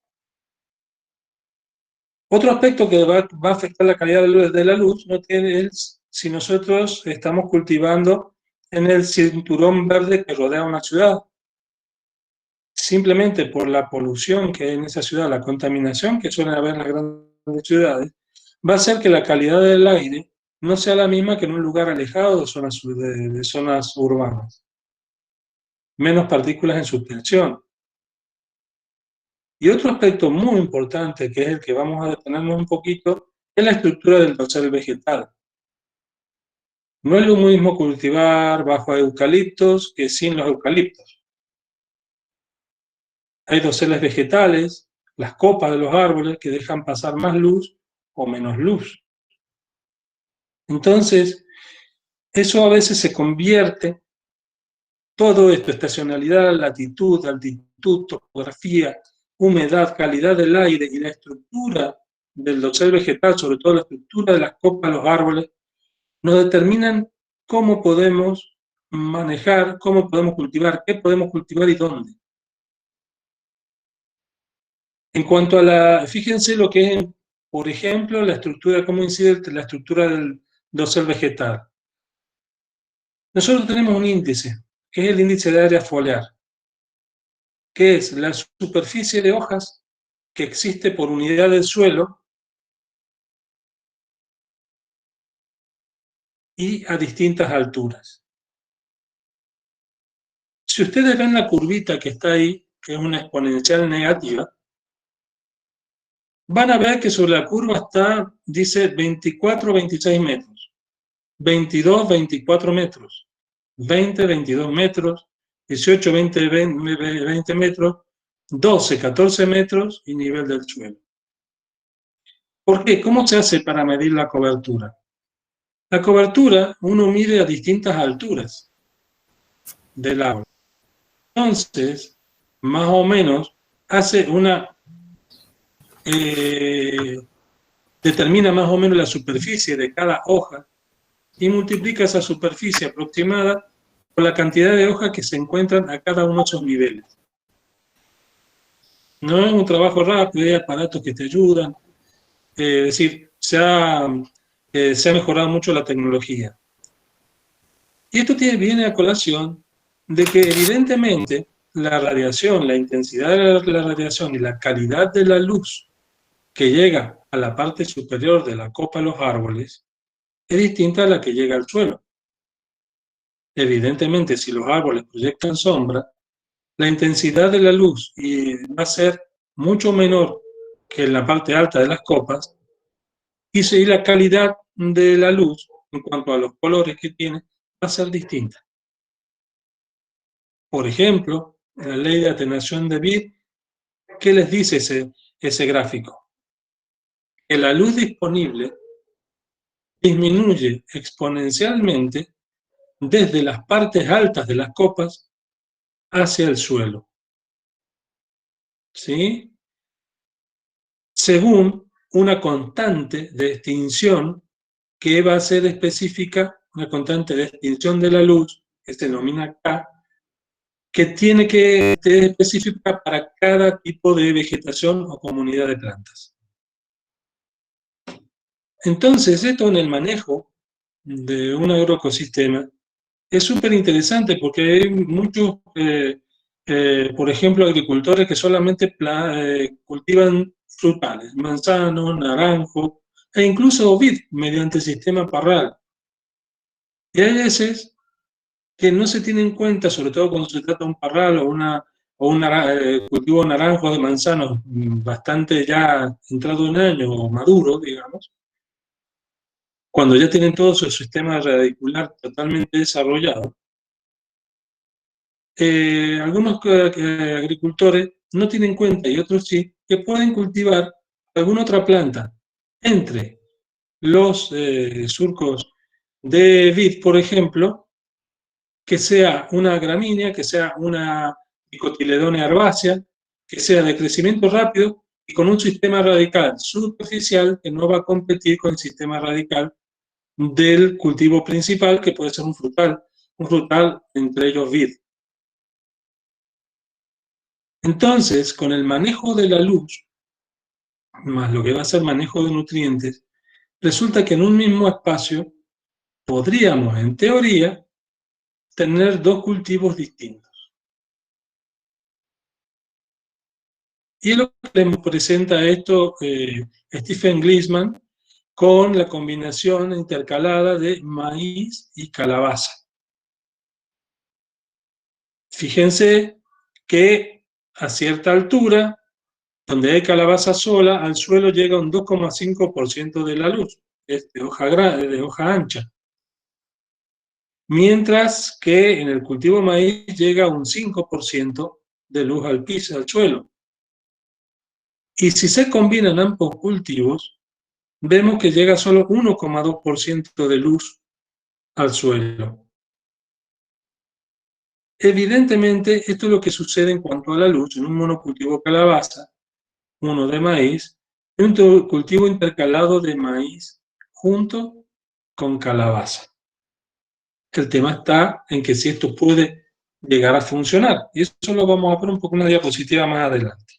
Otro aspecto que va a afectar la calidad de la luz no tiene es si nosotros estamos cultivando en el cinturón verde que rodea una ciudad. Simplemente por la polución que hay en esa ciudad, la contaminación que suele haber en las grandes ciudades, va a hacer que la calidad del aire no sea la misma que en un lugar alejado de zonas urbanas. Menos partículas en suspensión. Y otro aspecto muy importante, que es el que vamos a detenernos un poquito, es la estructura del dosel vegetal. No es lo mismo cultivar bajo eucaliptos que sin los eucaliptos. Hay doseles vegetales, las copas de los árboles, que dejan pasar más luz o menos luz. Entonces, eso a veces se convierte, todo esto, estacionalidad, latitud, altitud, topografía, humedad, calidad del aire y la estructura del dosel vegetal, sobre todo la estructura de las copas de los árboles, nos determinan cómo podemos manejar, cómo podemos cultivar, qué podemos cultivar y dónde. En cuanto a fíjense lo que es, por ejemplo, la estructura, cómo incide la estructura del dosel vegetal. Nosotros tenemos un índice, que es el índice de área foliar, que es la superficie de hojas que existe por unidad del suelo y a distintas alturas. Si ustedes ven la curvita que está ahí, que es una exponencial negativa, van a ver que sobre la curva dice 24, 26 metros, 22, 24 metros, 20, 22 metros, 18, 20, 20 metros, 12, 14 metros y nivel del suelo. ¿Por qué? ¿Cómo se hace para medir la cobertura? La cobertura uno mide a distintas alturas del árbol. Entonces, más o menos, determina más o menos la superficie de cada hoja y multiplica esa superficie aproximada por la cantidad de hojas que se encuentran a cada uno de esos niveles. No es un trabajo rápido, hay aparatos que te ayudan. Es decir, se ha mejorado mucho la tecnología. Y esto viene a colación de que evidentemente la radiación, la intensidad de la radiación y la calidad de la luz que llega a la parte superior de la copa de los árboles es distinta a la que llega al suelo. Evidentemente, si los árboles proyectan sombra, la intensidad de la luz va a ser mucho menor que en la parte alta de las copas, y la calidad de la luz, en cuanto a los colores que tiene, va a ser distinta. Por ejemplo, en la ley de atenuación de Bid, ¿qué les dice ese gráfico? Que la luz disponible disminuye exponencialmente desde las partes altas de las copas hacia el suelo. ¿Sí? Según una constante de extinción que va a ser específica, una constante de extinción de la luz, que se denomina K, que tiene que ser específica para cada tipo de vegetación o comunidad de plantas. Entonces, esto en el manejo de un agroecosistema es súper interesante porque hay muchos, por ejemplo, agricultores que solamente cultivan frutales, manzano, naranjo e incluso vid mediante sistema parral. Y hay veces que no se tiene en cuenta, sobre todo cuando se trata de un parral o un cultivo de naranjo o de manzano bastante ya entrado en año o maduro, digamos, cuando ya tienen todo su sistema radicular totalmente desarrollado, algunos agricultores no tienen en cuenta, y otros sí, que pueden cultivar alguna otra planta entre los surcos de vid, por ejemplo, que sea una gramínea, que sea una dicotiledónea herbácea, que sea de crecimiento rápido y con un sistema radical superficial que no va a competir con el sistema radical del cultivo principal, que puede ser un frutal entre ellos vid. Entonces, con el manejo de la luz, más lo que va a ser manejo de nutrientes, resulta que en un mismo espacio podríamos, en teoría, tener dos cultivos distintos. Y es lo que le presenta esto Stephen Gliessman con la combinación intercalada de maíz y calabaza. Fíjense que a cierta altura, donde hay calabaza sola, al suelo llega un 2,5% de la luz, es de hoja ancha. Mientras que en el cultivo maíz llega un 5% de luz al piso, al suelo. Y si se combinan ambos cultivos, vemos que llega solo 1,2% de luz al suelo. Evidentemente, esto es lo que sucede en cuanto a la luz en un monocultivo calabaza, uno de maíz, y un cultivo intercalado de maíz junto con calabaza. El tema está en que si esto puede llegar a funcionar, y eso lo vamos a ver un poco en una diapositiva más adelante.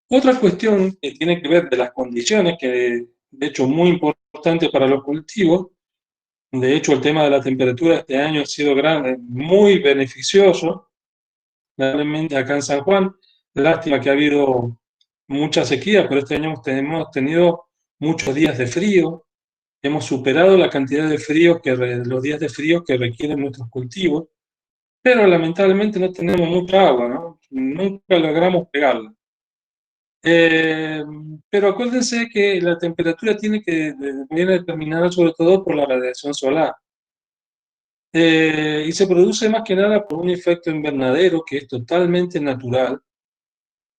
Otra cuestión que tiene que ver de las condiciones, que de hecho es muy importante para los cultivos, de hecho el tema de la temperatura este año ha sido muy beneficioso, realmente acá en San Juan, lástima que ha habido mucha sequía, pero este año hemos tenido muchos días de frío, hemos superado la cantidad de frío los días de frío que requieren nuestros cultivos, pero lamentablemente no tenemos mucha agua, ¿no? Nunca logramos pegarla. Pero acuérdense que la temperatura viene determinada sobre todo por la radiación solar. Y se produce más que nada por un efecto invernadero que es totalmente natural.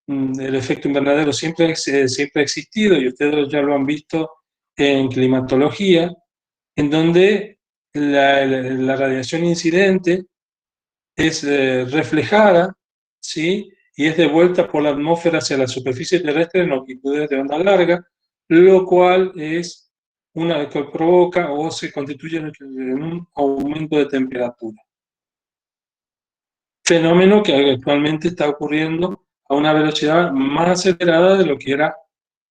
El efecto invernadero siempre ha existido y ustedes ya lo han visto en climatología, en donde la radiación incidente es reflejada, ¿sí? Y es devuelta por la atmósfera hacia la superficie terrestre en longitudes de onda larga, lo cual es que provoca o se constituye en un aumento de temperatura. Fenómeno que actualmente está ocurriendo a una velocidad más acelerada de lo que era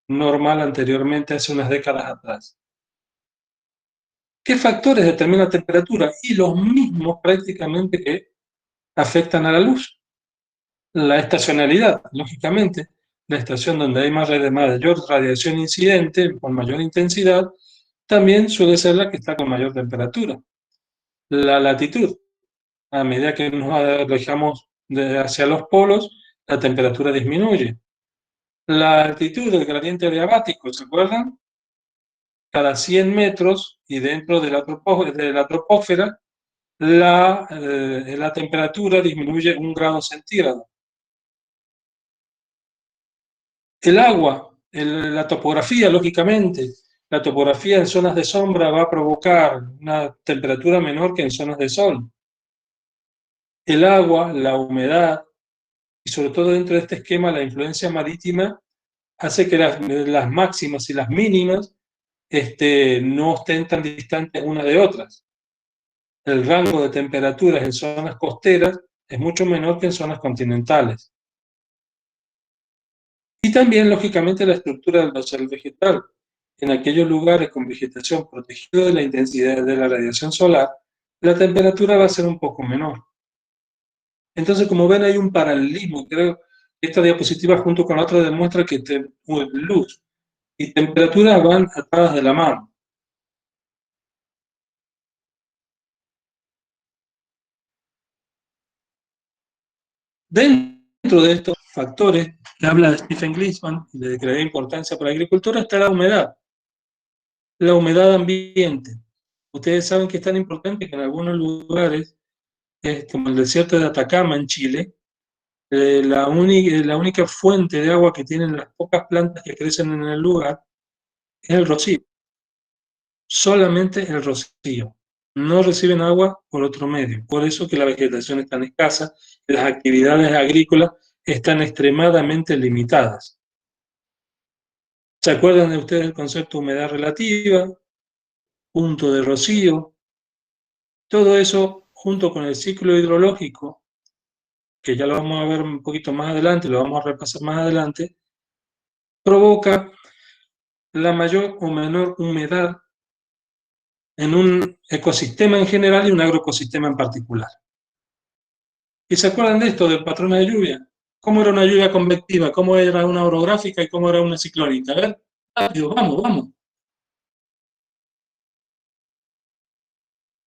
normal anteriormente, hace unas décadas atrás. ¿Qué factores determinan la temperatura? Y los mismos prácticamente que afectan a la luz. La estacionalidad, lógicamente, la estación donde hay mayor radiación incidente, con mayor intensidad, también suele ser la que está con mayor temperatura. La latitud, a medida que nos alejamos hacia los polos, la temperatura disminuye. La altitud del gradiente adiabático, ¿se acuerdan? Cada 100 metros y dentro de la troposfera, la temperatura disminuye 1 grado centígrado. El agua, la topografía, lógicamente, la topografía en zonas de sombra va a provocar una temperatura menor que en zonas de sol. El agua, la humedad y sobre todo dentro de este esquema la influencia marítima hace que las máximas y las mínimas no estén tan distantes unas de otras. El rango de temperaturas en zonas costeras es mucho menor que en zonas continentales. Y también, lógicamente, la estructura del dosel vegetal. En aquellos lugares con vegetación protegida de la intensidad de la radiación solar, la temperatura va a ser un poco menor. Entonces, como ven, hay un paralelismo. Creo que esta diapositiva junto con la otra demuestra que luz y temperatura van atadas de la mano. Dentro de esto, factores que habla de Stephen Gliessman y de gran importancia para la agricultura está la humedad ambiente. Ustedes saben que es tan importante que en algunos lugares, como el desierto de Atacama en Chile, la única fuente de agua que tienen las pocas plantas que crecen en el lugar es el rocío. Solamente el rocío. No reciben agua por otro medio. Por eso que la vegetación es tan escasa, las actividades agrícolas están extremadamente limitadas. ¿Se acuerdan de ustedes del concepto de humedad relativa, punto de rocío? Todo eso, junto con el ciclo hidrológico, que ya lo vamos a ver un poquito más adelante, lo vamos a repasar más adelante, provoca la mayor o menor humedad en un ecosistema en general y un agroecosistema en particular. ¿Y se acuerdan de esto, del patrón de lluvia? ¿Cómo era una lluvia convectiva? ¿Cómo era una orográfica y cómo era una ciclónica? A ver, rápido, vamos.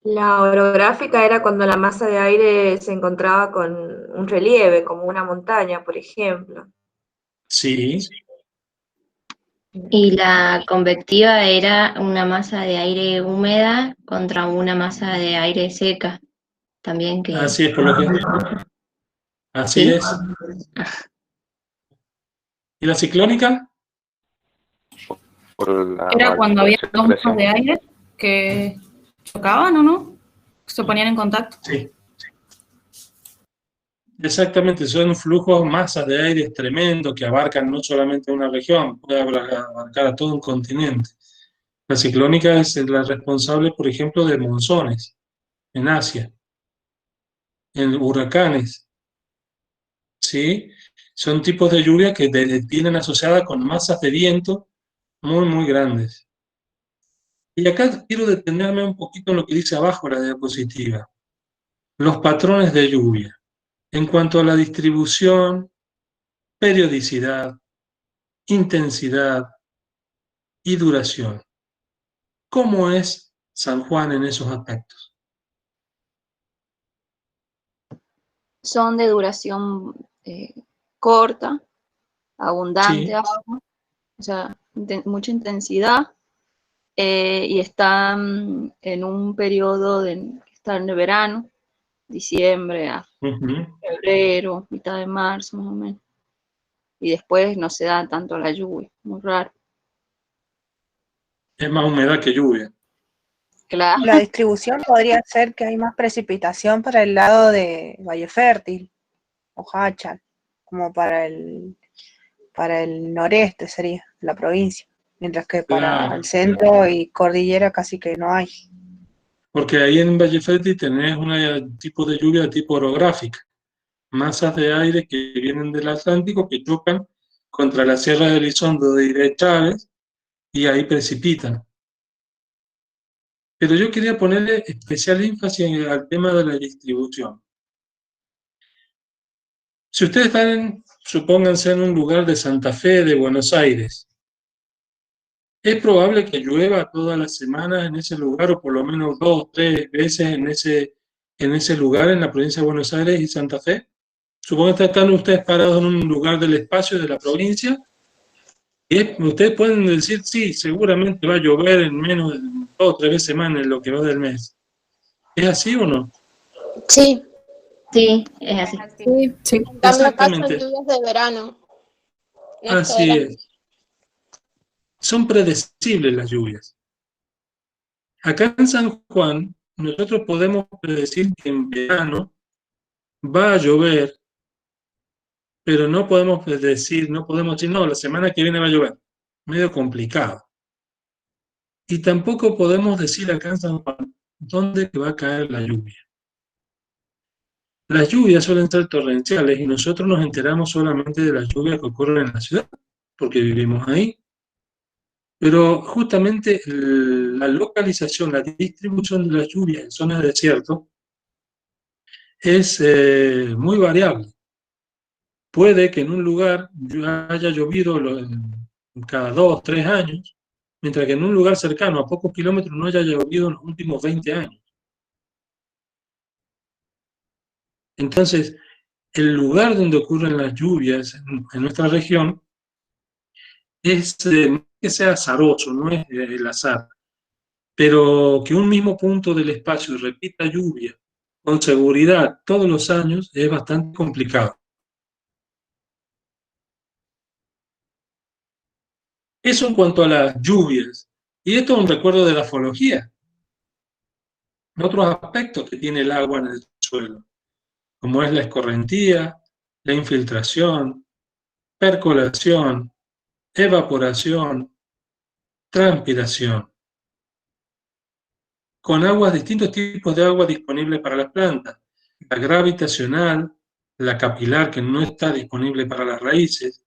La orográfica era cuando la masa de aire se encontraba con un relieve, como una montaña, por ejemplo. Sí. Y la convectiva era una masa de aire húmeda contra una masa de aire seca. También que... Así es, por lo que... Así ¿Sí? es. ¿Y la ciclónica? Era cuando había dos masas de aire que chocaban, ¿o no? Se ponían en contacto. Sí. Exactamente, son flujos, masas de aire tremendos que abarcan no solamente una región, puede abarcar a todo un continente. La ciclónica es la responsable, por ejemplo, de monzones en Asia, en huracanes, ¿sí? Son tipos de lluvia que vienen asociadas con masas de viento muy grandes. Y acá quiero detenerme un poquito en lo que dice abajo la diapositiva. Los patrones de lluvia. En cuanto a la distribución, periodicidad, intensidad y duración. ¿Cómo es San Juan en esos aspectos? Son de duración corta, abundante Sí. agua, o sea, mucha intensidad, y están en un periodo que está en el verano, diciembre a febrero, mitad de marzo más o menos, y después no se da tanto la lluvia, muy raro. Es más humedad que lluvia. Claro. La distribución podría ser que hay más precipitación para el lado de Valle Fértil o Hachal, como para el noreste sería la provincia, mientras que para Claro. el centro y cordillera casi que no hay. Porque ahí en Valle Fértil tenés un tipo de lluvia tipo orográfica. Masas de aire que vienen del Atlántico que chocan contra la Sierra de Elizondo y de Chávez y ahí precipitan. Pero yo quería ponerle especial énfasis al tema de la distribución. Si ustedes están, supónganse, en un lugar de Santa Fe, de Buenos Aires, es probable que llueva todas las semanas en ese lugar, o por lo menos 2 o 3 veces en ese lugar, en la provincia de Buenos Aires y Santa Fe. Supongo que están ustedes parados en un lugar del espacio de la provincia, y ustedes pueden decir, sí, seguramente va a llover en menos de 2 o 3 veces más en lo que va del mes. ¿Es así o no? Sí. Sí, es así. Sí. En cambio, acá son Exactamente. lluvias de verano. Así es. Son predecibles las lluvias. Acá en San Juan, nosotros podemos predecir que en verano va a llover, pero no podemos decir, no, la semana que viene va a llover. Medio complicado. Y tampoco podemos decir acá en San Juan dónde va a caer la lluvia. Las lluvias suelen ser torrenciales y nosotros nos enteramos solamente de las lluvias que ocurren en la ciudad, porque vivimos ahí. Pero justamente la localización, la distribución de las lluvias en zonas de desierto es muy variable. Puede que en un lugar haya llovido cada 2 o 3 años, mientras que en un lugar cercano a pocos kilómetros no haya llovido en los últimos 20 años. Entonces, el lugar donde ocurren las lluvias en nuestra región es que sea azaroso, no es el azar, pero que un mismo punto del espacio repita lluvia con seguridad todos los años es bastante complicado. Eso en cuanto a las lluvias. Y esto es un recuerdo de la geología. Otros aspectos que tiene el agua en el suelo, como es la escorrentía, la infiltración, percolación, evaporación, transpiración. Con aguas, distintos tipos de agua disponibles para las plantas. La gravitacional, la capilar, que no está disponible para las raíces,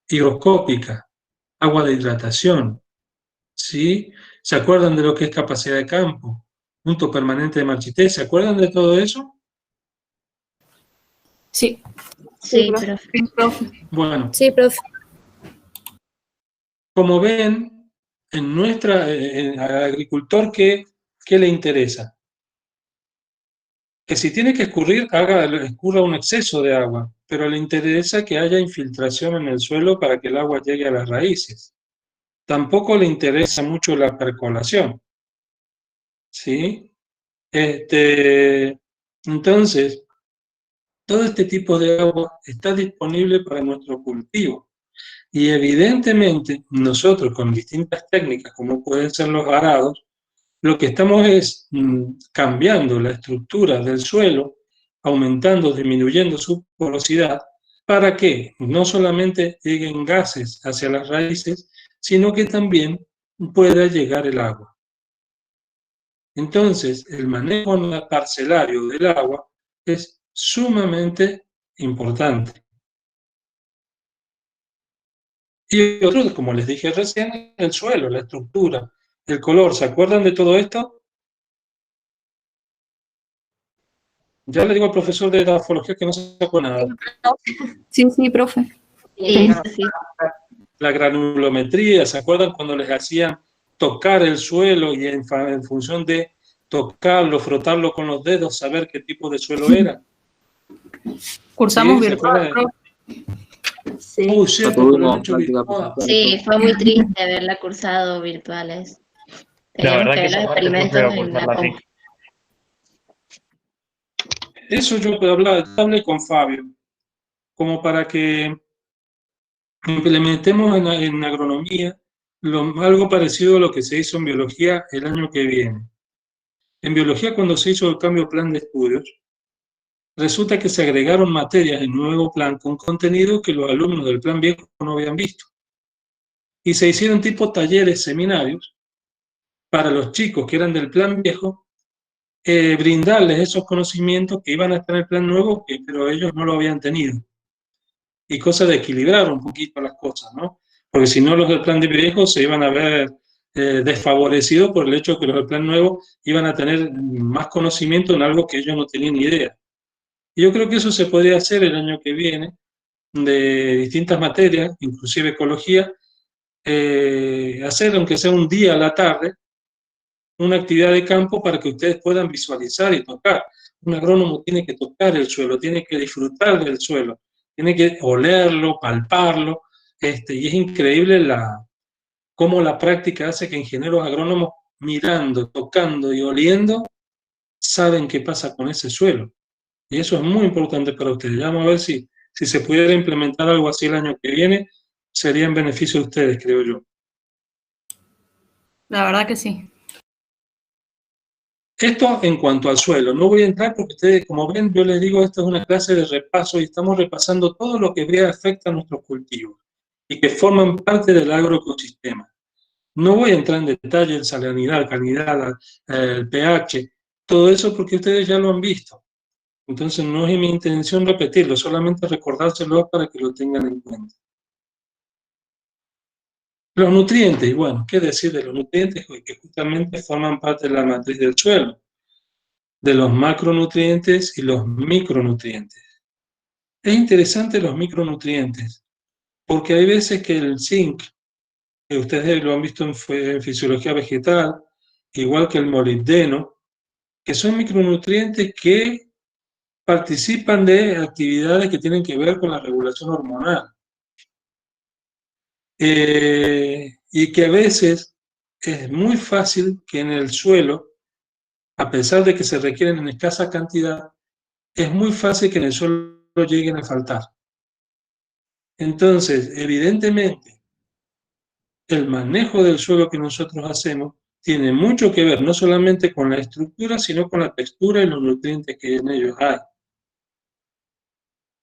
higroscópica, agua de hidratación. ¿Sí? ¿Se acuerdan de lo que es capacidad de campo? Punto permanente de marchitez. ¿Se acuerdan de todo eso? Sí. Sí, profe. profe. Sí, profe. Bueno, Sí, profe. como ven, al agricultor, ¿qué le interesa? Que si tiene que escurrir, escurra un exceso de agua, pero le interesa que haya infiltración en el suelo para que el agua llegue a las raíces. Tampoco le interesa mucho la percolación, ¿sí? Entonces, todo este tipo de agua está disponible para nuestro cultivo. Y evidentemente, nosotros con distintas técnicas, como pueden ser los arados, lo que estamos es cambiando la estructura del suelo, aumentando, disminuyendo su porosidad, para que no solamente lleguen gases hacia las raíces, sino que también pueda llegar el agua. Entonces, el manejo parcelario del agua es sumamente importante. Y otro, como les dije recién, el suelo, la estructura, el color. ¿Se acuerdan de todo esto? Ya le digo al profesor de grafología que no se acuerda nada. Sí, sí, profe. Sí, sí. La granulometría, ¿se acuerdan cuando les hacían tocar el suelo y en función de tocarlo, frotarlo con los dedos, saber qué tipo de suelo era? Cursamos ¿Sí? ¿Se virtual, acuerdan? profe. Sí. Uy, cierto, con el hecho virtual. Sí, fue muy triste verla cursado virtuales. La Teníamos verdad que que ver los esa parte fue experimentos feo en cursar la la compu. TIC. Eso yo hablé con Fabio, como para que implementemos en agronomía algo parecido a lo que se hizo en biología el año que viene. En biología, cuando se hizo el cambio de plan de estudios, resulta que se agregaron materias en un nuevo plan con contenido que los alumnos del plan viejo no habían visto. Y se hicieron tipo talleres, seminarios, para los chicos que eran del plan viejo, brindarles esos conocimientos que iban a estar en el plan nuevo, pero ellos no lo habían tenido. Y cosa de equilibrar un poquito las cosas, ¿no? Porque si no, los del plan de viejo se iban a ver desfavorecidos por el hecho de que los del plan nuevo iban a tener más conocimiento en algo que ellos no tenían ni idea. Y yo creo que eso se podría hacer el año que viene, de distintas materias, inclusive ecología, hacer, aunque sea un día a la tarde, una actividad de campo para que ustedes puedan visualizar y tocar. Un agrónomo tiene que tocar el suelo, tiene que disfrutar del suelo, tiene que olerlo, palparlo, y es increíble cómo la práctica hace que ingenieros agrónomos, mirando, tocando y oliendo, saben qué pasa con ese suelo. Y eso es muy importante para ustedes. Ya vamos a ver si se pudiera implementar algo así el año que viene, sería en beneficio de ustedes, creo yo. La verdad que sí. Esto en cuanto al suelo. No voy a entrar porque ustedes, como ven, yo les digo, esto es una clase de repaso y estamos repasando todo lo que afecta a nuestros cultivos y que forman parte del agroecosistema. No voy a entrar en detalle en salinidad, calinidad, el pH, todo eso porque ustedes ya lo han visto. Entonces no es mi intención repetirlo, solamente recordárselo para que lo tengan en cuenta. Los nutrientes, bueno, ¿qué decir de los nutrientes? Que justamente forman parte de la matriz del suelo, de los macronutrientes y los micronutrientes. Es interesante los micronutrientes, porque hay veces que el zinc, que ustedes lo han visto en fisiología vegetal, igual que el molibdeno, que son micronutrientes que participan de actividades que tienen que ver con la regulación hormonal. Y que a veces es muy fácil que en el suelo, a pesar de que se requieren en escasa cantidad, es muy fácil que en el suelo lleguen a faltar. Entonces, evidentemente, el manejo del suelo que nosotros hacemos tiene mucho que ver no solamente con la estructura, sino con la textura y los nutrientes que en ellos hay.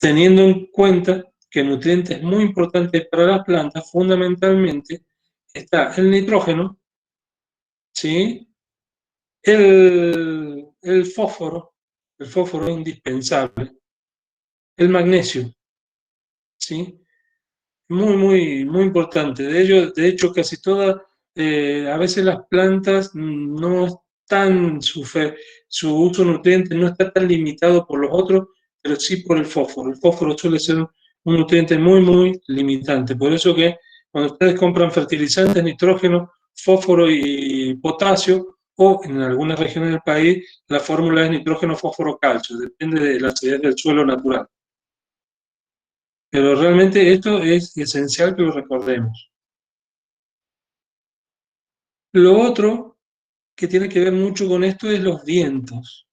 Teniendo en cuenta que nutrientes muy importantes para las plantas, fundamentalmente, está el nitrógeno, ¿sí? El fósforo es indispensable, el magnesio, ¿sí? Muy importante. De hecho, casi todas, a veces las plantas no están, su uso nutriente no está tan limitado por los otros, pero sí por el fósforo. El fósforo suele ser un nutriente muy limitante. Por eso que cuando ustedes compran fertilizantes, nitrógeno, fósforo y potasio, o en algunas regiones del país, la fórmula es nitrógeno, fósforo, calcio, depende de la acidez del suelo natural. Pero realmente esto es esencial que lo recordemos. Lo otro que tiene que ver mucho con esto es los vientos.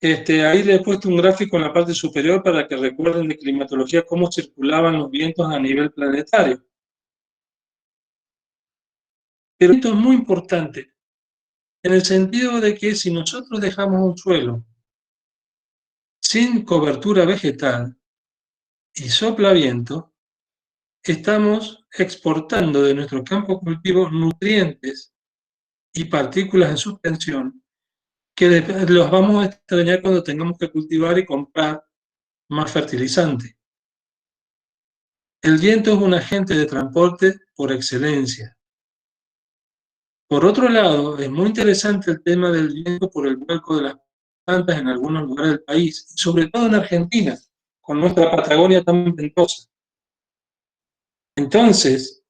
Ahí les he puesto un gráfico en la parte superior para que recuerden de climatología cómo circulaban los vientos a nivel planetario. Pero esto es muy importante, en el sentido de que si nosotros dejamos un suelo sin cobertura vegetal y sopla viento, estamos exportando de nuestro campo cultivo nutrientes y partículas en suspensión que los vamos a extrañar cuando tengamos que cultivar y comprar más fertilizante. El viento es un agente de transporte por excelencia. Por otro lado, es muy interesante el tema del viento por el vuelco de las plantas en algunos lugares del país, y sobre todo en Argentina, con nuestra Patagonia tan ventosa. Entonces,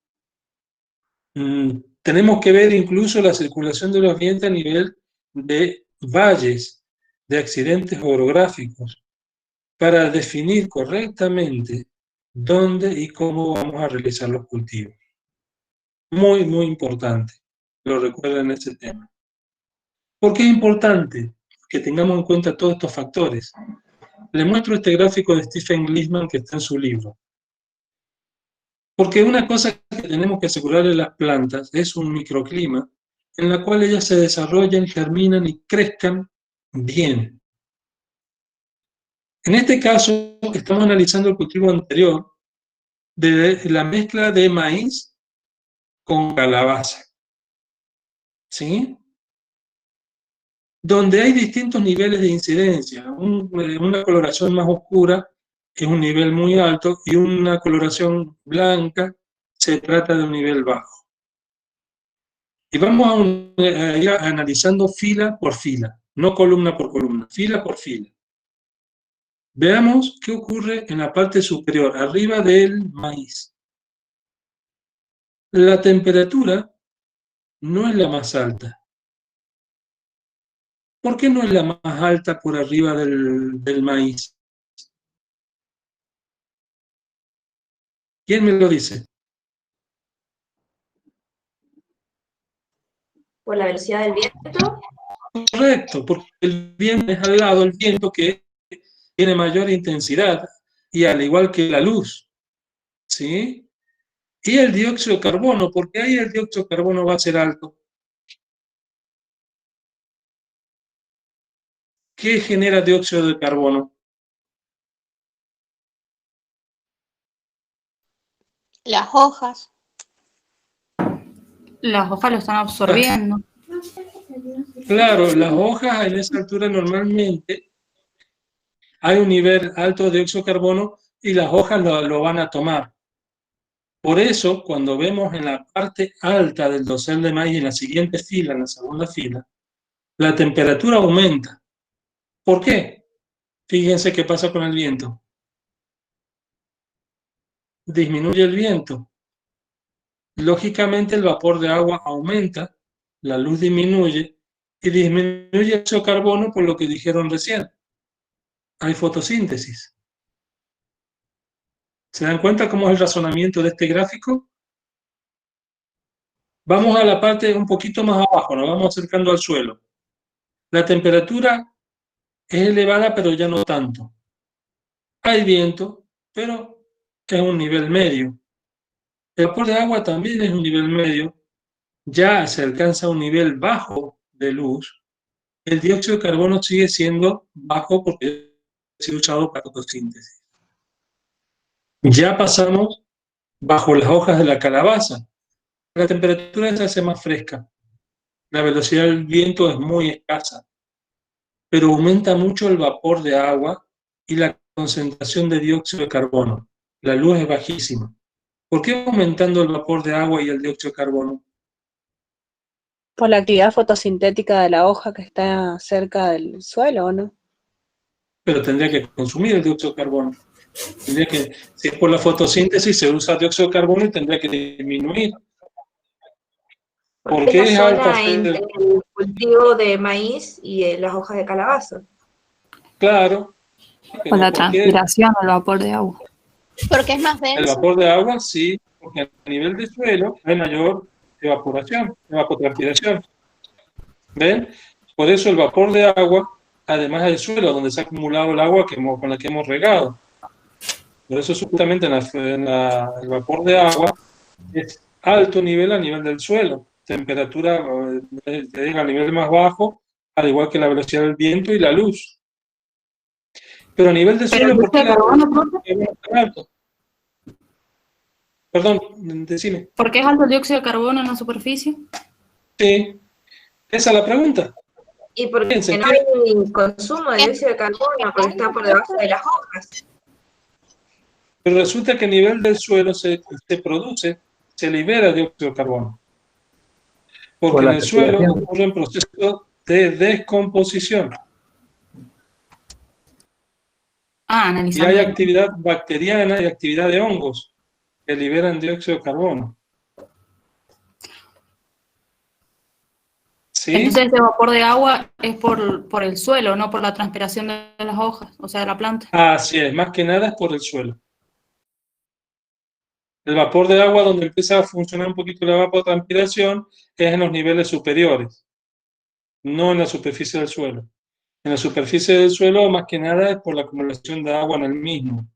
tenemos que ver incluso la circulación de los vientos a nivel de valles, de accidentes orográficos, para definir correctamente dónde y cómo vamos a realizar los cultivos. Muy importante, lo recuerden ese tema. ¿Por qué es importante que tengamos en cuenta todos estos factores? Les muestro este gráfico de Stephen Gliessman que está en su libro. Porque una cosa que tenemos que asegurarle a las plantas es un microclima en la cual ellas se desarrollen, germinan y crezcan bien. En este caso, estamos analizando el cultivo anterior de la mezcla de maíz con calabaza, ¿sí? Donde hay distintos niveles de incidencia. Una coloración más oscura es un nivel muy alto y una coloración blanca se trata de un nivel bajo. Y vamos a ir analizando fila por fila, no columna por columna, fila por fila. Veamos qué ocurre en la parte superior, arriba del maíz. La temperatura no es la más alta. ¿Por qué no es la más alta por arriba del maíz? ¿Quién me lo dice? ¿Por la velocidad del viento? Correcto, porque el viento es al lado, el viento que tiene mayor intensidad, y al igual que la luz, ¿sí? Y el dióxido de carbono, porque ahí el dióxido de carbono va a ser alto. ¿Qué genera dióxido de carbono? Las hojas. Las hojas lo están absorbiendo. Claro, las hojas en esa altura normalmente hay un nivel alto de dióxido de carbono y las hojas lo van a tomar. Por eso, cuando vemos en la parte alta del dosel de maíz, en la siguiente fila, en la segunda fila, la temperatura aumenta. ¿Por qué? Fíjense qué pasa con el viento. Disminuye el viento. Lógicamente el vapor de agua aumenta, la luz disminuye y disminuye el dióxido de carbono por lo que dijeron recién. Hay fotosíntesis. ¿Se dan cuenta cómo es el razonamiento de este gráfico? Vamos a la parte un poquito más abajo, nos vamos acercando al suelo. La temperatura es elevada, pero ya no tanto. Hay viento, pero es un nivel medio. El vapor de agua también es un nivel medio. Ya se alcanza un nivel bajo de luz. El dióxido de carbono sigue siendo bajo porque ha sido usado para fotosíntesis. Ya pasamos bajo las hojas de la calabaza. La temperatura se hace más fresca. La velocidad del viento es muy escasa, pero aumenta mucho el vapor de agua y la concentración de dióxido de carbono. La luz es bajísima. ¿Por qué va aumentando el vapor de agua y el dióxido de carbono? Por la actividad fotosintética de la hoja que está cerca del suelo, ¿o no? Pero tendría que consumir el dióxido de carbono. Tendría que, si es por la fotosíntesis, se usa dióxido de carbono y tendría que disminuir. ¿Por qué es alta? Entre el cultivo de maíz y las hojas de calabaza. Claro. Con la transpiración del vapor de agua. Porque es más El denso. vapor de agua sí, porque a nivel de suelo hay mayor evaporación, evapotranspiración. ¿Ven? Por eso el vapor de agua, además del suelo donde se ha acumulado el agua con la que hemos regado. Por eso justamente el vapor de agua es alto nivel a nivel del suelo. Temperatura a nivel más bajo, al igual que la velocidad del viento y la luz. Pero a nivel de suelo, ¿por qué la es tan alto? Perdón, decime. ¿Por qué es alto el dióxido de carbono en la superficie? Sí, esa es la pregunta. Y porque no hay consumo de dióxido de carbono, porque está por debajo de las hojas. Pero resulta que a nivel del suelo se libera dióxido de carbono. Porque en el suelo ocurren procesos de descomposición. Y hay actividad bacteriana y actividad de hongos que liberan dióxido de carbono. ¿Sí? Entonces ese vapor de agua es por el suelo, no por la transpiración de las hojas, o sea, de la planta. Así es, más que nada es por el suelo. El vapor de agua donde empieza a funcionar un poquito la evapotranspiración es en los niveles superiores, no en la superficie del suelo. En la superficie del suelo más que nada es por la acumulación de agua en el mismo.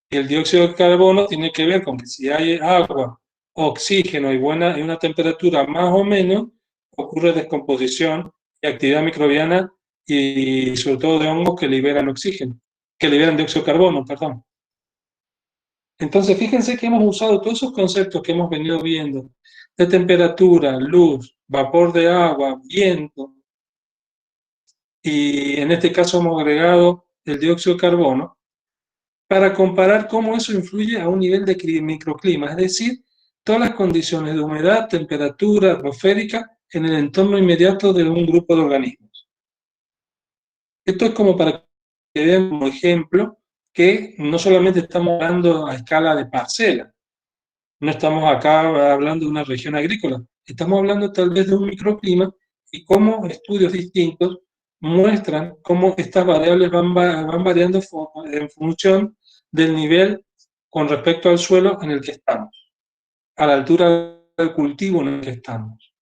Y el dióxido de carbono tiene que ver con que si hay agua, oxígeno y una temperatura más o menos, ocurre descomposición y actividad microbiana y sobre todo de hongos que liberan oxígeno, que liberan dióxido de carbono, perdón. Entonces, fíjense que hemos usado todos esos conceptos que hemos venido viendo, de temperatura, luz, vapor de agua, viento, y en este caso hemos agregado el dióxido de carbono, para comparar cómo eso influye a un nivel de microclima, es decir, todas las condiciones de humedad, temperatura atmosférica en el entorno inmediato de un grupo de organismos. Esto es como para que vean como ejemplo que no solamente estamos hablando a escala de parcela, no estamos acá hablando de una región agrícola, estamos hablando tal vez de un microclima y cómo estudios distintos muestran cómo estas variables van variando en función del nivel con respecto al suelo en el que estamos, a la altura del cultivo en el que estamos.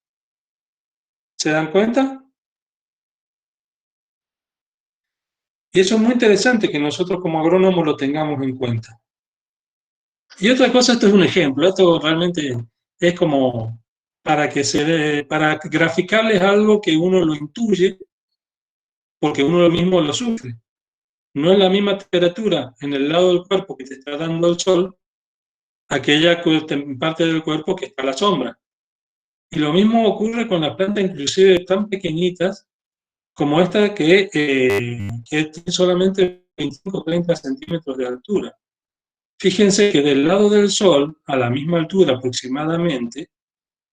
¿Se dan cuenta? Y eso es muy interesante que nosotros como agrónomos lo tengamos en cuenta. Y otra cosa, esto es un ejemplo, esto realmente es como para graficarles algo que uno lo intuye, porque uno mismo lo sufre. No es la misma temperatura en el lado del cuerpo que te está dando el sol, aquella parte del cuerpo que está a la sombra. Y lo mismo ocurre con las plantas, inclusive tan pequeñitas, como esta que tiene solamente 25 o 30 centímetros de altura. Fíjense que del lado del sol, a la misma altura aproximadamente,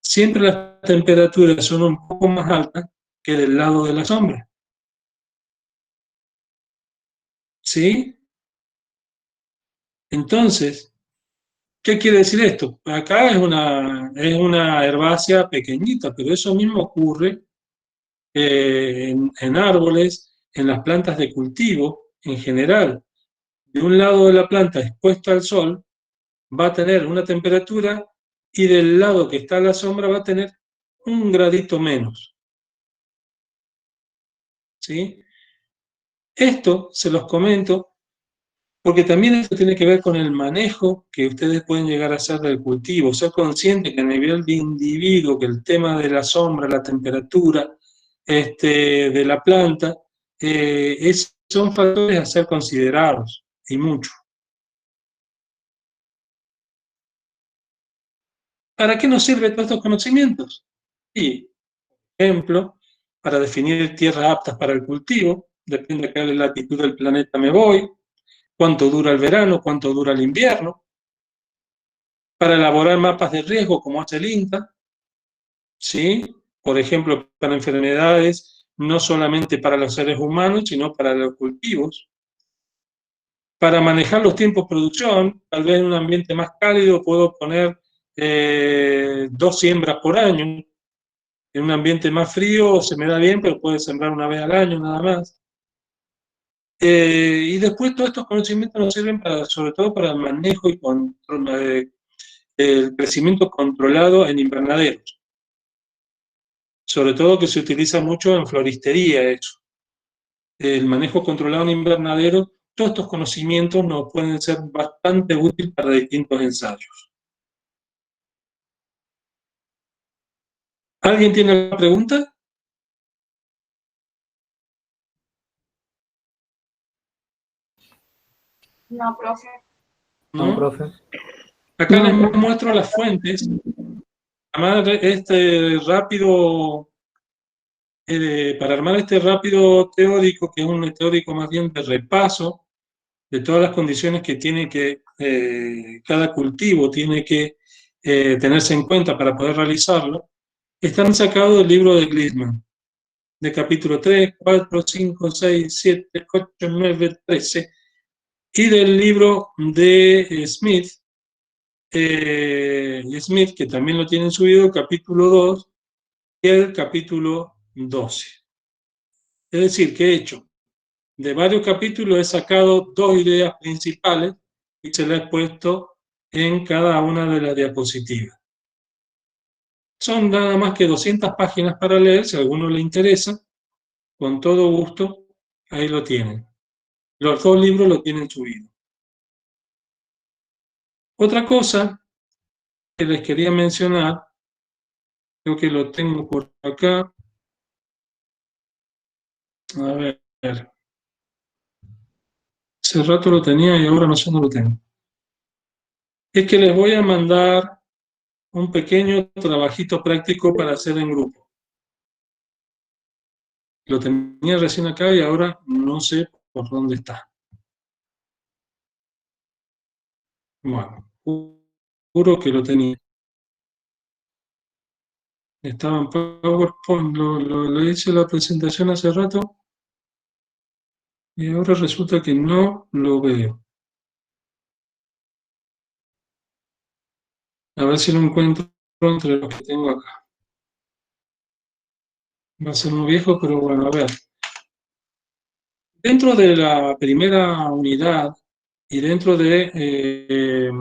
siempre las temperaturas son un poco más altas que del lado de la sombra. ¿Sí? Entonces, ¿qué quiere decir esto? Acá es una herbácea pequeñita, pero eso mismo ocurre en árboles, en las plantas de cultivo en general. De un lado de la planta expuesta al sol va a tener una temperatura y del lado que está a la sombra va a tener un gradito menos. ¿Sí? Esto se los comento porque también esto tiene que ver con el manejo que ustedes pueden llegar a hacer del cultivo, ser consciente que a nivel de individuo, que el tema de la sombra, la temperatura de la planta, son factores a ser considerados, y mucho. ¿Para qué nos sirven todos estos conocimientos? Y, por ejemplo, para definir tierras aptas para el cultivo, depende de qué latitud del planeta me voy, cuánto dura el verano, cuánto dura el invierno, para elaborar mapas de riesgo como hace el INTA, ¿sí? Por ejemplo, para enfermedades, no solamente para los seres humanos, sino para los cultivos, para manejar los tiempos de producción, tal vez en un ambiente más cálido puedo poner 2 siembras por año, en un ambiente más frío se me da bien, pero puede sembrar una vez al año nada más. Y después todos estos conocimientos nos sirven sobre todo para el manejo y control, el crecimiento controlado en invernaderos. Sobre todo que se utiliza mucho en floristería eso. El manejo controlado en invernadero, todos estos conocimientos nos pueden ser bastante útiles para distintos ensayos. ¿Alguien tiene alguna pregunta? No, profe. ¿No? No, profe. Acá les muestro las fuentes. Para armar este rápido teórico, que es un teórico más bien de repaso de todas las condiciones que tiene que cada cultivo tiene que tenerse en cuenta para poder realizarlo, están sacados del libro de Gliessman, de capítulo 3, 4, 5, 6, 7, 8, 9, 13, y del libro de Smith, que también lo tienen subido, capítulo 2 y el capítulo 12. Es decir, que he hecho de varios capítulos, he sacado 2 ideas principales y se las he puesto en cada una de las diapositivas. Son nada más que 200 páginas para leer, si a alguno le interesa, con todo gusto, ahí lo tienen. Los 2 libros lo tienen subido. Otra cosa que les quería mencionar, creo que lo tengo por acá. A ver. Hace rato lo tenía y ahora no sé dónde lo tengo. Es que les voy a mandar un pequeño trabajito práctico para hacer en grupo. Lo tenía recién acá y ahora no sé por dónde está. Bueno, juro que lo tenía. Estaba en PowerPoint, le hice la presentación hace rato y ahora resulta que no lo veo. A ver si lo encuentro entre los que tengo acá. Va a ser muy viejo, pero bueno, a ver. Dentro de la primera unidad y dentro de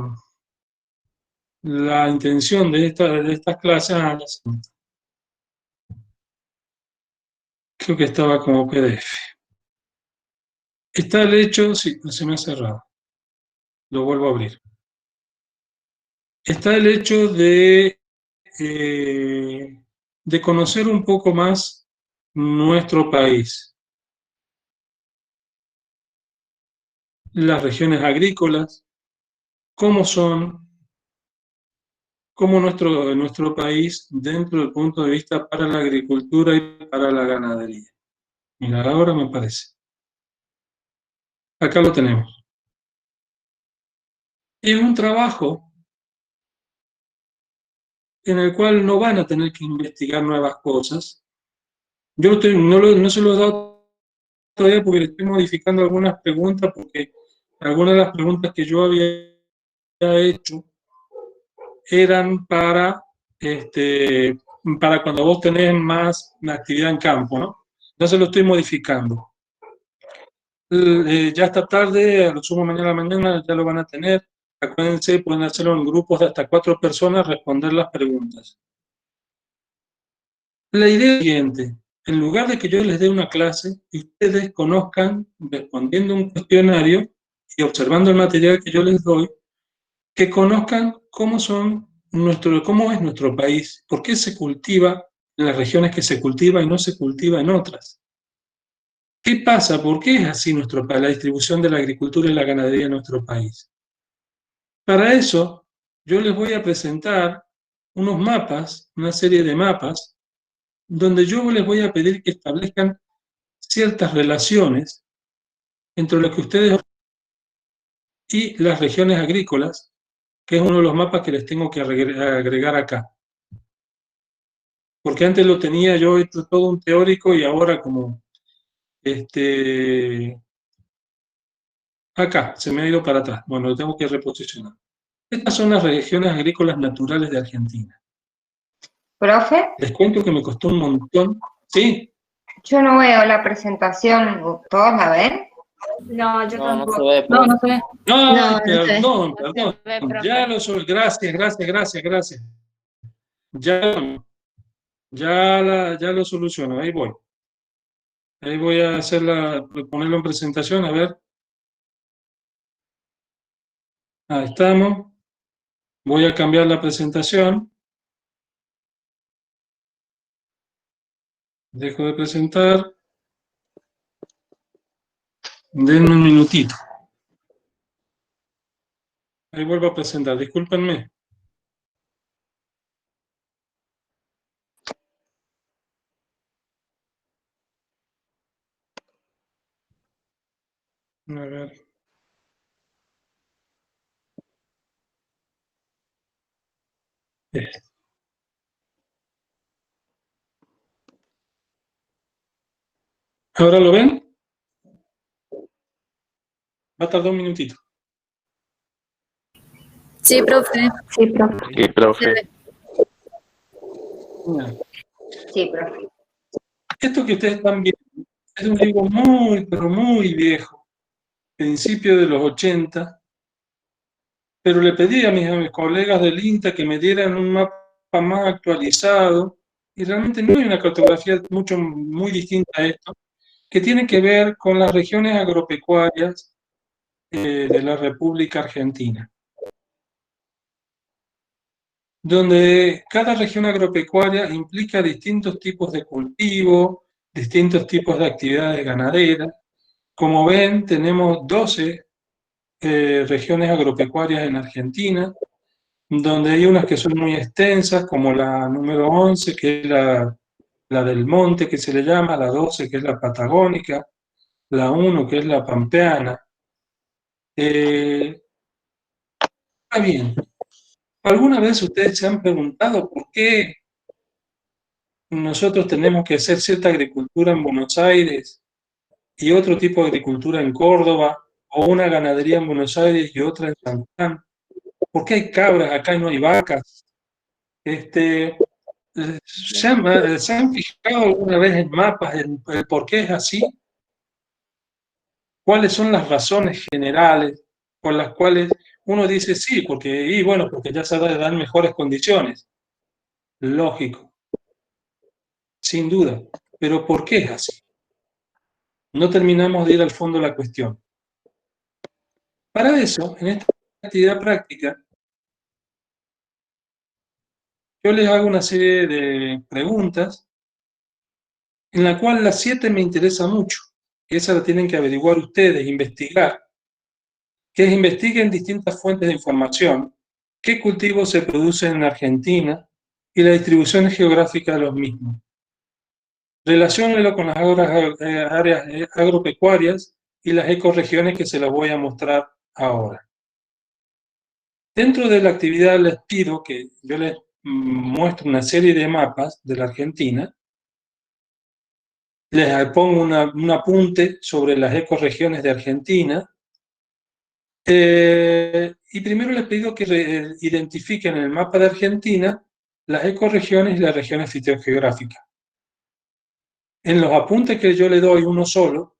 la intención de estas clases, creo que estaba como PDF. Está el hecho, sí, se me ha cerrado. Lo vuelvo a abrir. Está el hecho de conocer un poco más nuestro país. Las regiones agrícolas, cómo son, cómo nuestro país dentro del punto de vista para la agricultura y para la ganadería. Mira, ahora me parece. Acá lo tenemos. Es un trabajo en el cual no van a tener que investigar nuevas cosas. Yo no se lo he dado todavía porque le estoy modificando algunas preguntas, porque algunas de las preguntas que yo había hecho eran para para cuando vos tenés más actividad en campo, ¿no? Entonces lo estoy modificando. Ya esta tarde, a lo sumo mañana a la mañana, ya lo van a tener. Acuérdense, pueden hacerlo en grupos de hasta 4 personas, responder las preguntas. La idea es la siguiente: en lugar de que yo les dé una clase y ustedes conozcan, respondiendo un cuestionario y observando el material que yo les doy, que conozcan cómo es nuestro país, por qué se cultiva en las regiones que se cultiva y no se cultiva en otras. ¿Qué pasa? ¿Por qué es así la distribución de la agricultura y la ganadería en nuestro país? Para eso, yo les voy a presentar unos mapas, una serie de mapas, donde yo les voy a pedir que establezcan ciertas relaciones entre lo que ustedes y las regiones agrícolas, que es uno de los mapas que les tengo que agregar acá. Porque antes lo tenía yo hecho todo un teórico y ahora como acá se me ha ido para atrás. Bueno, lo tengo que reposicionar. Estas son las regiones agrícolas naturales de Argentina. Profe, Les cuento que me costó un montón. ¿Sí? yo no veo la presentación, ¿todos la ven? No, yo No, no tampoco. se ve, No, profe. no se ve. No, No, no sé. perdón. No se ve, profe. Ya lo soy. Gracias. Ya lo soluciono. Ahí voy. Ahí voy a ponerlo en presentación, a ver. Ahí estamos. Voy a cambiar la presentación. Dejo de presentar. Denme un minutito. Ahí vuelvo a presentar. Discúlpenme. A ver. ¿Ahora lo ven? Va a tardar un minutito. Sí, profe. Sí, profe. Sí, profe. Sí, profe. Esto que ustedes están viendo es un libro pero muy viejo, principio de los 80, pero le pedí a mis colegas del INTA que me dieran un mapa más actualizado, y realmente no hay una cartografía muy distinta a esto, que tiene que ver con las regiones agropecuarias de la República Argentina, donde cada región agropecuaria implica distintos tipos de cultivo, distintos tipos de actividades ganaderas. Como ven, tenemos 12 regiones agropecuarias en Argentina, donde hay unas que son muy extensas, como la número 11, que es la del monte, que se le llama, la 12, que es la patagónica, la 1, que es la pampeana. Está bien. ¿Alguna vez ustedes se han preguntado por qué nosotros tenemos que hacer cierta agricultura en Buenos Aires y otro tipo de agricultura en Córdoba, o una ganadería en Buenos Aires y otra en San Juan? ¿Por qué hay cabras acá y no hay vacas? ¿Se han fijado alguna vez en mapas en por qué es así? ¿Cuáles son las razones generales por las cuales uno dice sí, porque ya se dan mejores condiciones? Lógico, sin duda. Pero ¿por qué es así? No terminamos de ir al fondo de la cuestión. Para eso, en esta actividad práctica, yo les hago una serie de preguntas, en la cual las 7 me interesa mucho. Esa la tienen que averiguar ustedes, investigar. Que investiguen distintas fuentes de información, qué cultivos se producen en Argentina y la distribución geográfica de los mismos. Relaciónenlo con las áreas agropecuarias y las ecorregiones, que se las voy a mostrar ahora. Dentro de la actividad les pido que yo les muestre una serie de mapas de la Argentina. Les pongo un apunte sobre las ecorregiones de Argentina. Y primero les pido que identifiquen en el mapa de Argentina las ecorregiones y las regiones fitogeográficas. En los apuntes que yo le doy, uno solo,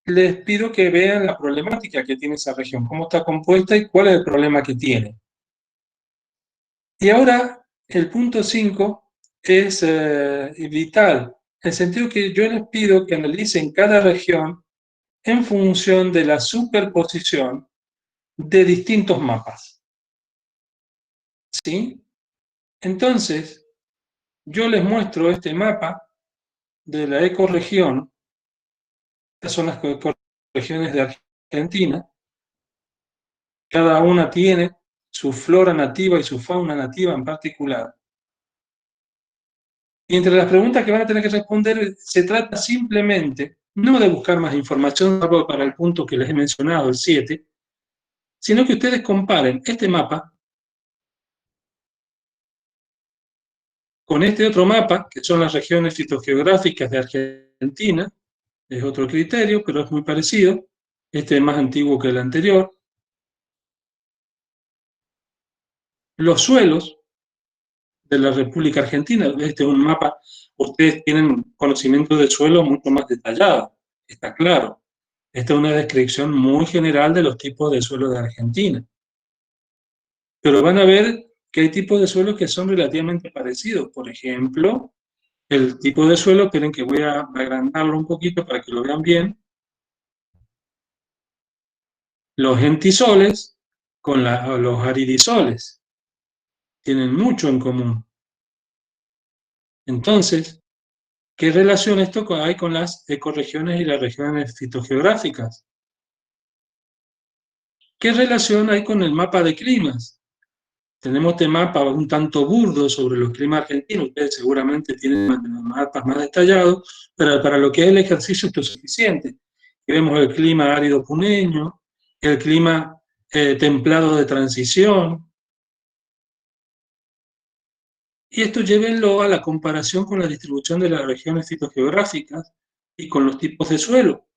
les pido que vean la problemática que tiene esa región, cómo está compuesta y cuál es el problema que tiene. Y ahora, el punto 5 es vital, en el sentido que yo les pido que analicen cada región en función de la superposición de distintos mapas. ¿Sí? Entonces, yo les muestro este mapa de la ecorregión. Estas son las ecorregiones de Argentina. Cada una tiene su flora nativa y su fauna nativa en particular. Y entre las preguntas que van a tener que responder, se trata simplemente, no de buscar más información para el punto que les he mencionado, el 7, sino que ustedes comparen este mapa con este otro mapa, que son las regiones fitogeográficas de Argentina. Es otro criterio, pero es muy parecido. Este es más antiguo que el anterior. Los suelos de la República Argentina. Este es un mapa, ustedes tienen conocimiento del suelo mucho más detallado, está claro. Esta es una descripción muy general de los tipos de suelo de Argentina. Pero van a ver que hay tipos de suelos que son relativamente parecidos. Por ejemplo, el tipo de suelo, esperen que voy a agrandarlo un poquito para que lo vean bien. Los entisoles con los aridisoles tienen mucho en común. Entonces, ¿qué relación esto hay con las ecorregiones y las regiones fitogeográficas? ¿Qué relación hay con el mapa de climas? Tenemos este mapa un tanto burdo sobre los climas argentinos, ustedes seguramente tienen mapas más detallados, pero para lo que es el ejercicio esto es suficiente. Aquí vemos el clima árido puneño, el clima templado de transición, y esto llévenlo a la comparación con la distribución de las regiones fitogeográficas y con los tipos de suelo.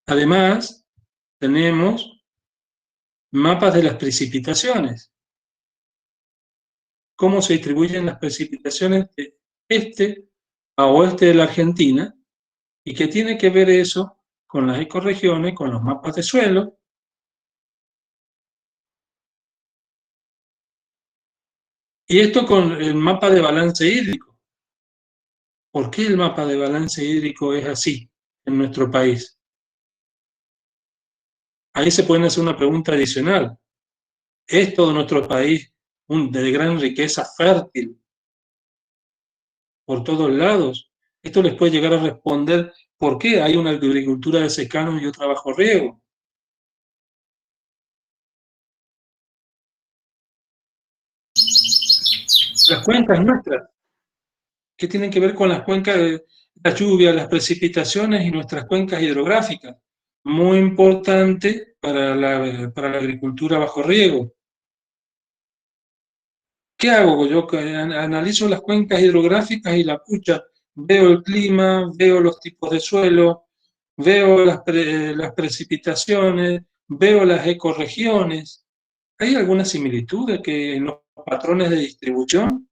Además, tenemos mapas de las precipitaciones. Cómo se distribuyen las precipitaciones de este a oeste de la Argentina y qué tiene que ver eso con las ecorregiones, con los mapas de suelo. Y esto con el mapa de balance hídrico. ¿Por qué el mapa de balance hídrico es así en nuestro país? Ahí se puede hacer una pregunta adicional. ¿Es todo nuestro país de gran riqueza fértil por todos lados? Esto les puede llegar a responder por qué hay una agricultura de secano y otra bajo riego. Las cuencas nuestras, ¿qué tienen que ver con las cuencas de las lluvias, las precipitaciones y nuestras cuencas hidrográficas? Muy importante para la agricultura bajo riego. ¿Qué hago? Yo analizo las cuencas hidrográficas y la pucha, veo el clima, veo los tipos de suelo, veo las precipitaciones, veo las ecorregiones. ¿Hay alguna similitud en los patrones de distribución?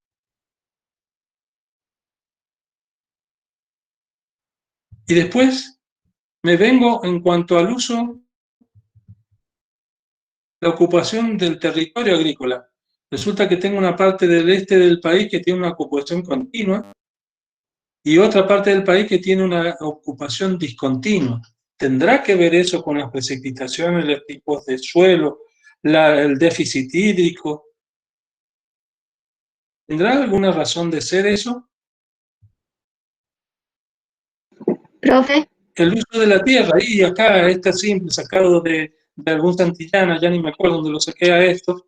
Y después me vengo en cuanto al uso, la ocupación del territorio agrícola. Resulta que tengo una parte del este del país que tiene una ocupación continua y otra parte del país que tiene una ocupación discontinua. ¿Tendrá que ver eso con las precipitaciones, los tipos de suelo, el déficit hídrico? ¿Tendrá alguna razón de ser eso? Profe, El uso de la tierra, y acá está simple, sacado de algún santillana, ya ni me acuerdo dónde lo saqué a esto,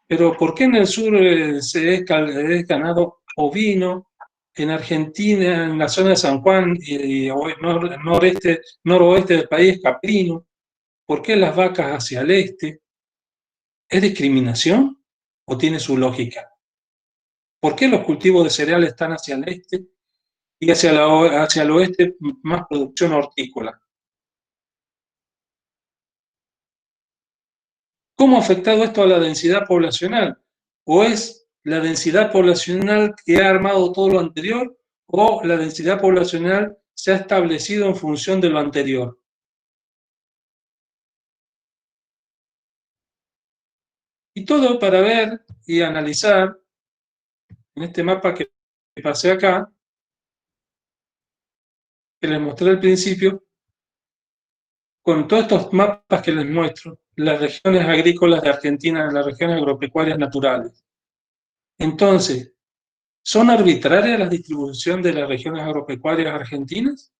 pero ¿por qué en el sur es ganado ovino? En Argentina, en la zona de San Juan y noroeste del país, caprino. ¿Por qué las vacas hacia el este? ¿Es discriminación o tiene su lógica? ¿Por qué los cultivos de cereales están hacia el este y hacia el oeste más producción hortícola? ¿Cómo ha afectado esto a la densidad poblacional? ¿O es la densidad poblacional que ha armado todo lo anterior? ¿O la densidad poblacional se ha establecido en función de lo anterior? Y todo para ver y analizar, en este mapa que pasé acá, que les mostré al principio, con todos estos mapas que les muestro, las regiones agrícolas de Argentina, las regiones agropecuarias naturales. Entonces, ¿son arbitrarias la distribución de las regiones agropecuarias argentinas?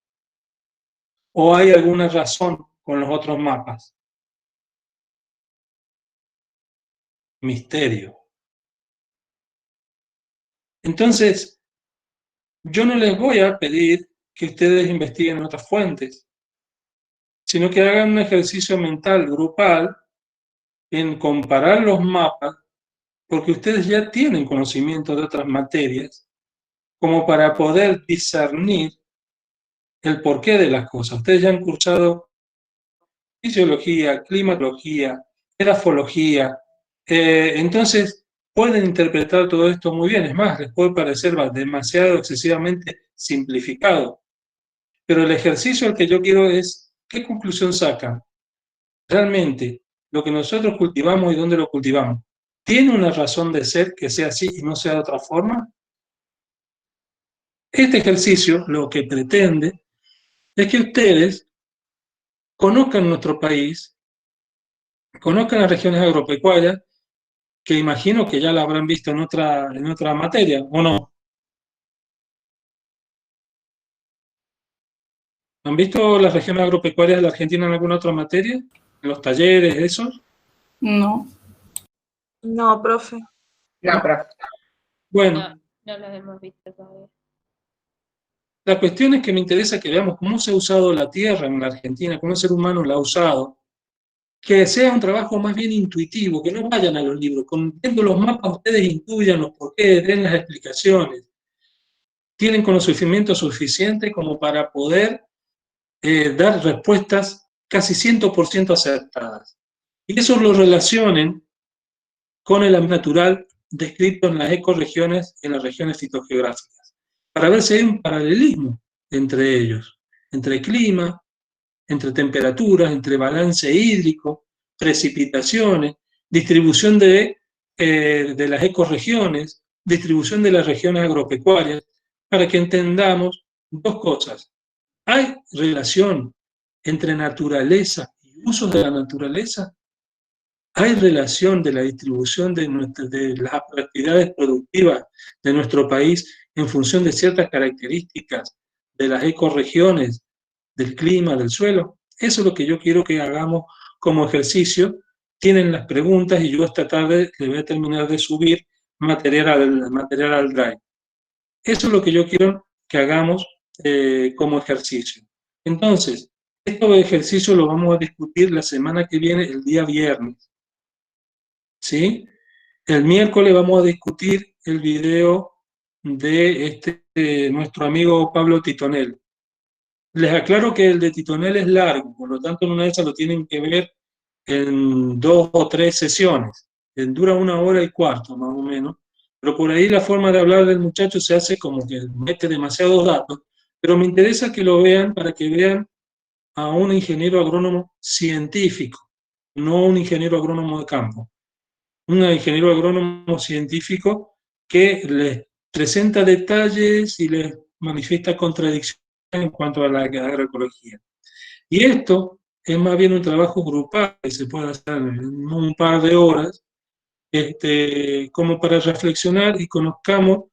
¿O hay alguna razón con los otros mapas? Misterio. Entonces, yo no les voy a pedir que ustedes investiguen otras fuentes, sino que hagan un ejercicio mental grupal en comparar los mapas, porque ustedes ya tienen conocimiento de otras materias, como para poder discernir el porqué de las cosas. Ustedes ya han cursado fisiología, climatología, edafología, entonces pueden interpretar todo esto muy bien. Es más, les puede parecer demasiado excesivamente simplificado, pero el ejercicio al que yo quiero es, ¿qué conclusión sacan? ¿Realmente lo que nosotros cultivamos y dónde lo cultivamos tiene una razón de ser que sea así y no sea de otra forma? Este ejercicio lo que pretende es que ustedes conozcan nuestro país, conozcan las regiones agropecuarias, que imagino que ya la habrán visto en otra materia, ¿o no? ¿Han visto las regiones agropecuarias de la Argentina en alguna otra materia? ¿En los talleres, esos? No. No, profe. No, profe. Bueno, No los hemos visto todavía. la cuestión es que me interesa que veamos cómo se ha usado la tierra en la Argentina, cómo el ser humano la ha usado, que sea un trabajo más bien intuitivo, que no vayan a los libros, viendo los mapas ustedes intuyan los porqués, den las explicaciones, tienen conocimiento suficiente como para poder dar respuestas casi 100% acertadas. Y eso lo relacionen con el ambiente natural descrito en las ecorregiones, en las regiones fitogeográficas, para ver si hay un paralelismo entre ellos, entre clima, entre temperaturas, entre balance hídrico, precipitaciones, distribución de las ecorregiones, distribución de las regiones agropecuarias, para que entendamos dos cosas. ¿Hay relación entre naturaleza y usos de la naturaleza? ¿Hay relación de la distribución de las actividades productivas de nuestro país en función de ciertas características de las ecorregiones, del clima, del suelo? Eso es lo que yo quiero que hagamos como ejercicio. Tienen las preguntas y yo esta tarde les voy a terminar de subir material al Drive. Eso es lo que yo quiero que hagamos como ejercicio. Entonces, este ejercicio lo vamos a discutir la semana que viene, el día viernes. ¿Sí? El miércoles vamos a discutir el video de nuestro amigo Pablo Titonel. Les aclaro que el de Titonel es largo, por lo tanto en una de esas lo tienen que ver en 2 o 3 sesiones. Dura 1 hora y cuarto más o menos, pero por ahí la forma de hablar del muchacho se hace como que mete demasiados datos, pero me interesa que lo vean para que vean a un ingeniero agrónomo científico, no un ingeniero agrónomo de campo. Un ingeniero agrónomo científico que les presenta detalles y les manifiesta contradicciones en cuanto a la agroecología. Y esto es más bien un trabajo grupal que se puede hacer en un par de horas, como para reflexionar y conozcamos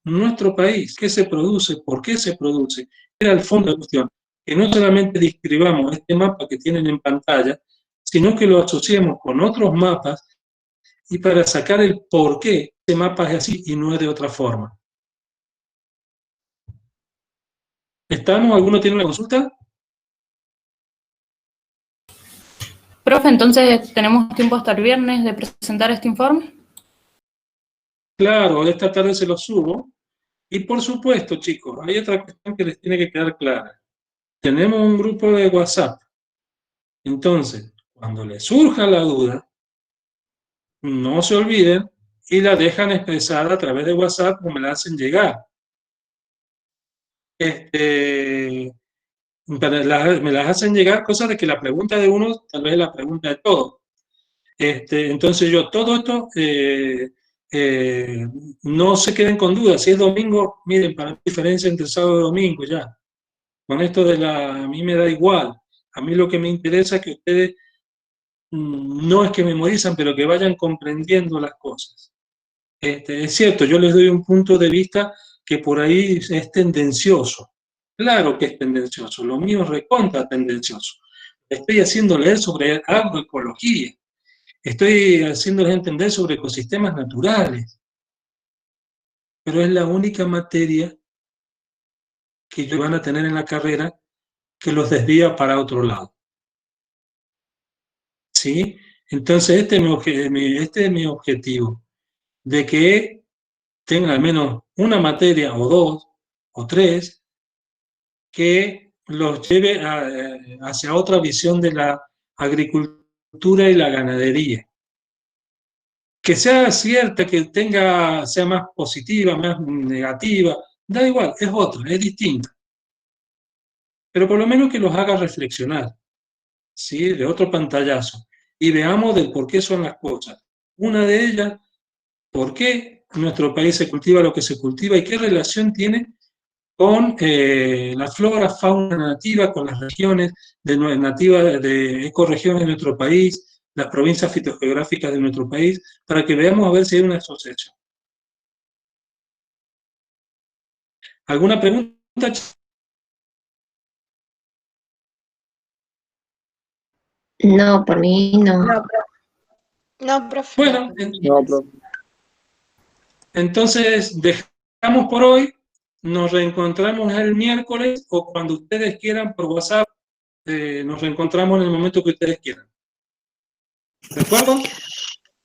nuestro país, qué se produce, por qué se produce. Era el fondo de la cuestión, que no solamente describamos este mapa que tienen en pantalla, sino que lo asociemos con otros mapas y para sacar el por qué este mapa es así y no es de otra forma. ¿Estamos? ¿Alguno tiene una consulta? Profe, entonces tenemos tiempo hasta el viernes de presentar este informe. Claro, esta tarde se lo subo. Y por supuesto, chicos, hay otra cuestión que les tiene que quedar clara. Tenemos un grupo de WhatsApp. Entonces, cuando les surja la duda, no se olviden y la dejan expresada a través de WhatsApp o me la hacen llegar. Me las hacen llegar, cosas de que la pregunta de uno tal vez es la pregunta de todos. Entonces yo, todo esto, no se queden con dudas. Si es domingo, miren, para mí diferencia entre sábado y domingo ya. Con esto a mí me da igual. A mí lo que me interesa es que ustedes, no es que memorizan, pero que vayan comprendiendo las cosas. Es cierto, yo les doy un punto de vista que por ahí es tendencioso. Claro que es tendencioso, lo mío es recontra tendencioso. Estoy haciendo leer sobre agroecología. Estoy haciéndoles entender sobre ecosistemas naturales, pero es la única materia que ellos van a tener en la carrera que los desvía para otro lado. ¿Sí? Entonces este es mi objetivo, de que tengan al menos una materia o dos o tres que los lleve hacia otra visión de la agricultura y la ganadería. Que sea cierta, que sea más positiva, más negativa, da igual, es otra, es distinta. Pero por lo menos que los haga reflexionar, ¿sí? De otro pantallazo. Y veamos del por qué son las cosas. Una de ellas, por qué nuestro país se cultiva lo que se cultiva y qué relación tiene con la flora, fauna nativa, con las regiones nativas de ecorregiones de nuestro país, las provincias fitogeográficas de nuestro país, para que veamos a ver si hay una asociación. ¿Alguna pregunta? No, por mí no. No, profe. Bueno, No, profe. entonces dejamos por hoy, nos reencontramos el miércoles o cuando ustedes quieran por WhatsApp, nos reencontramos en el momento que ustedes quieran. ¿De acuerdo?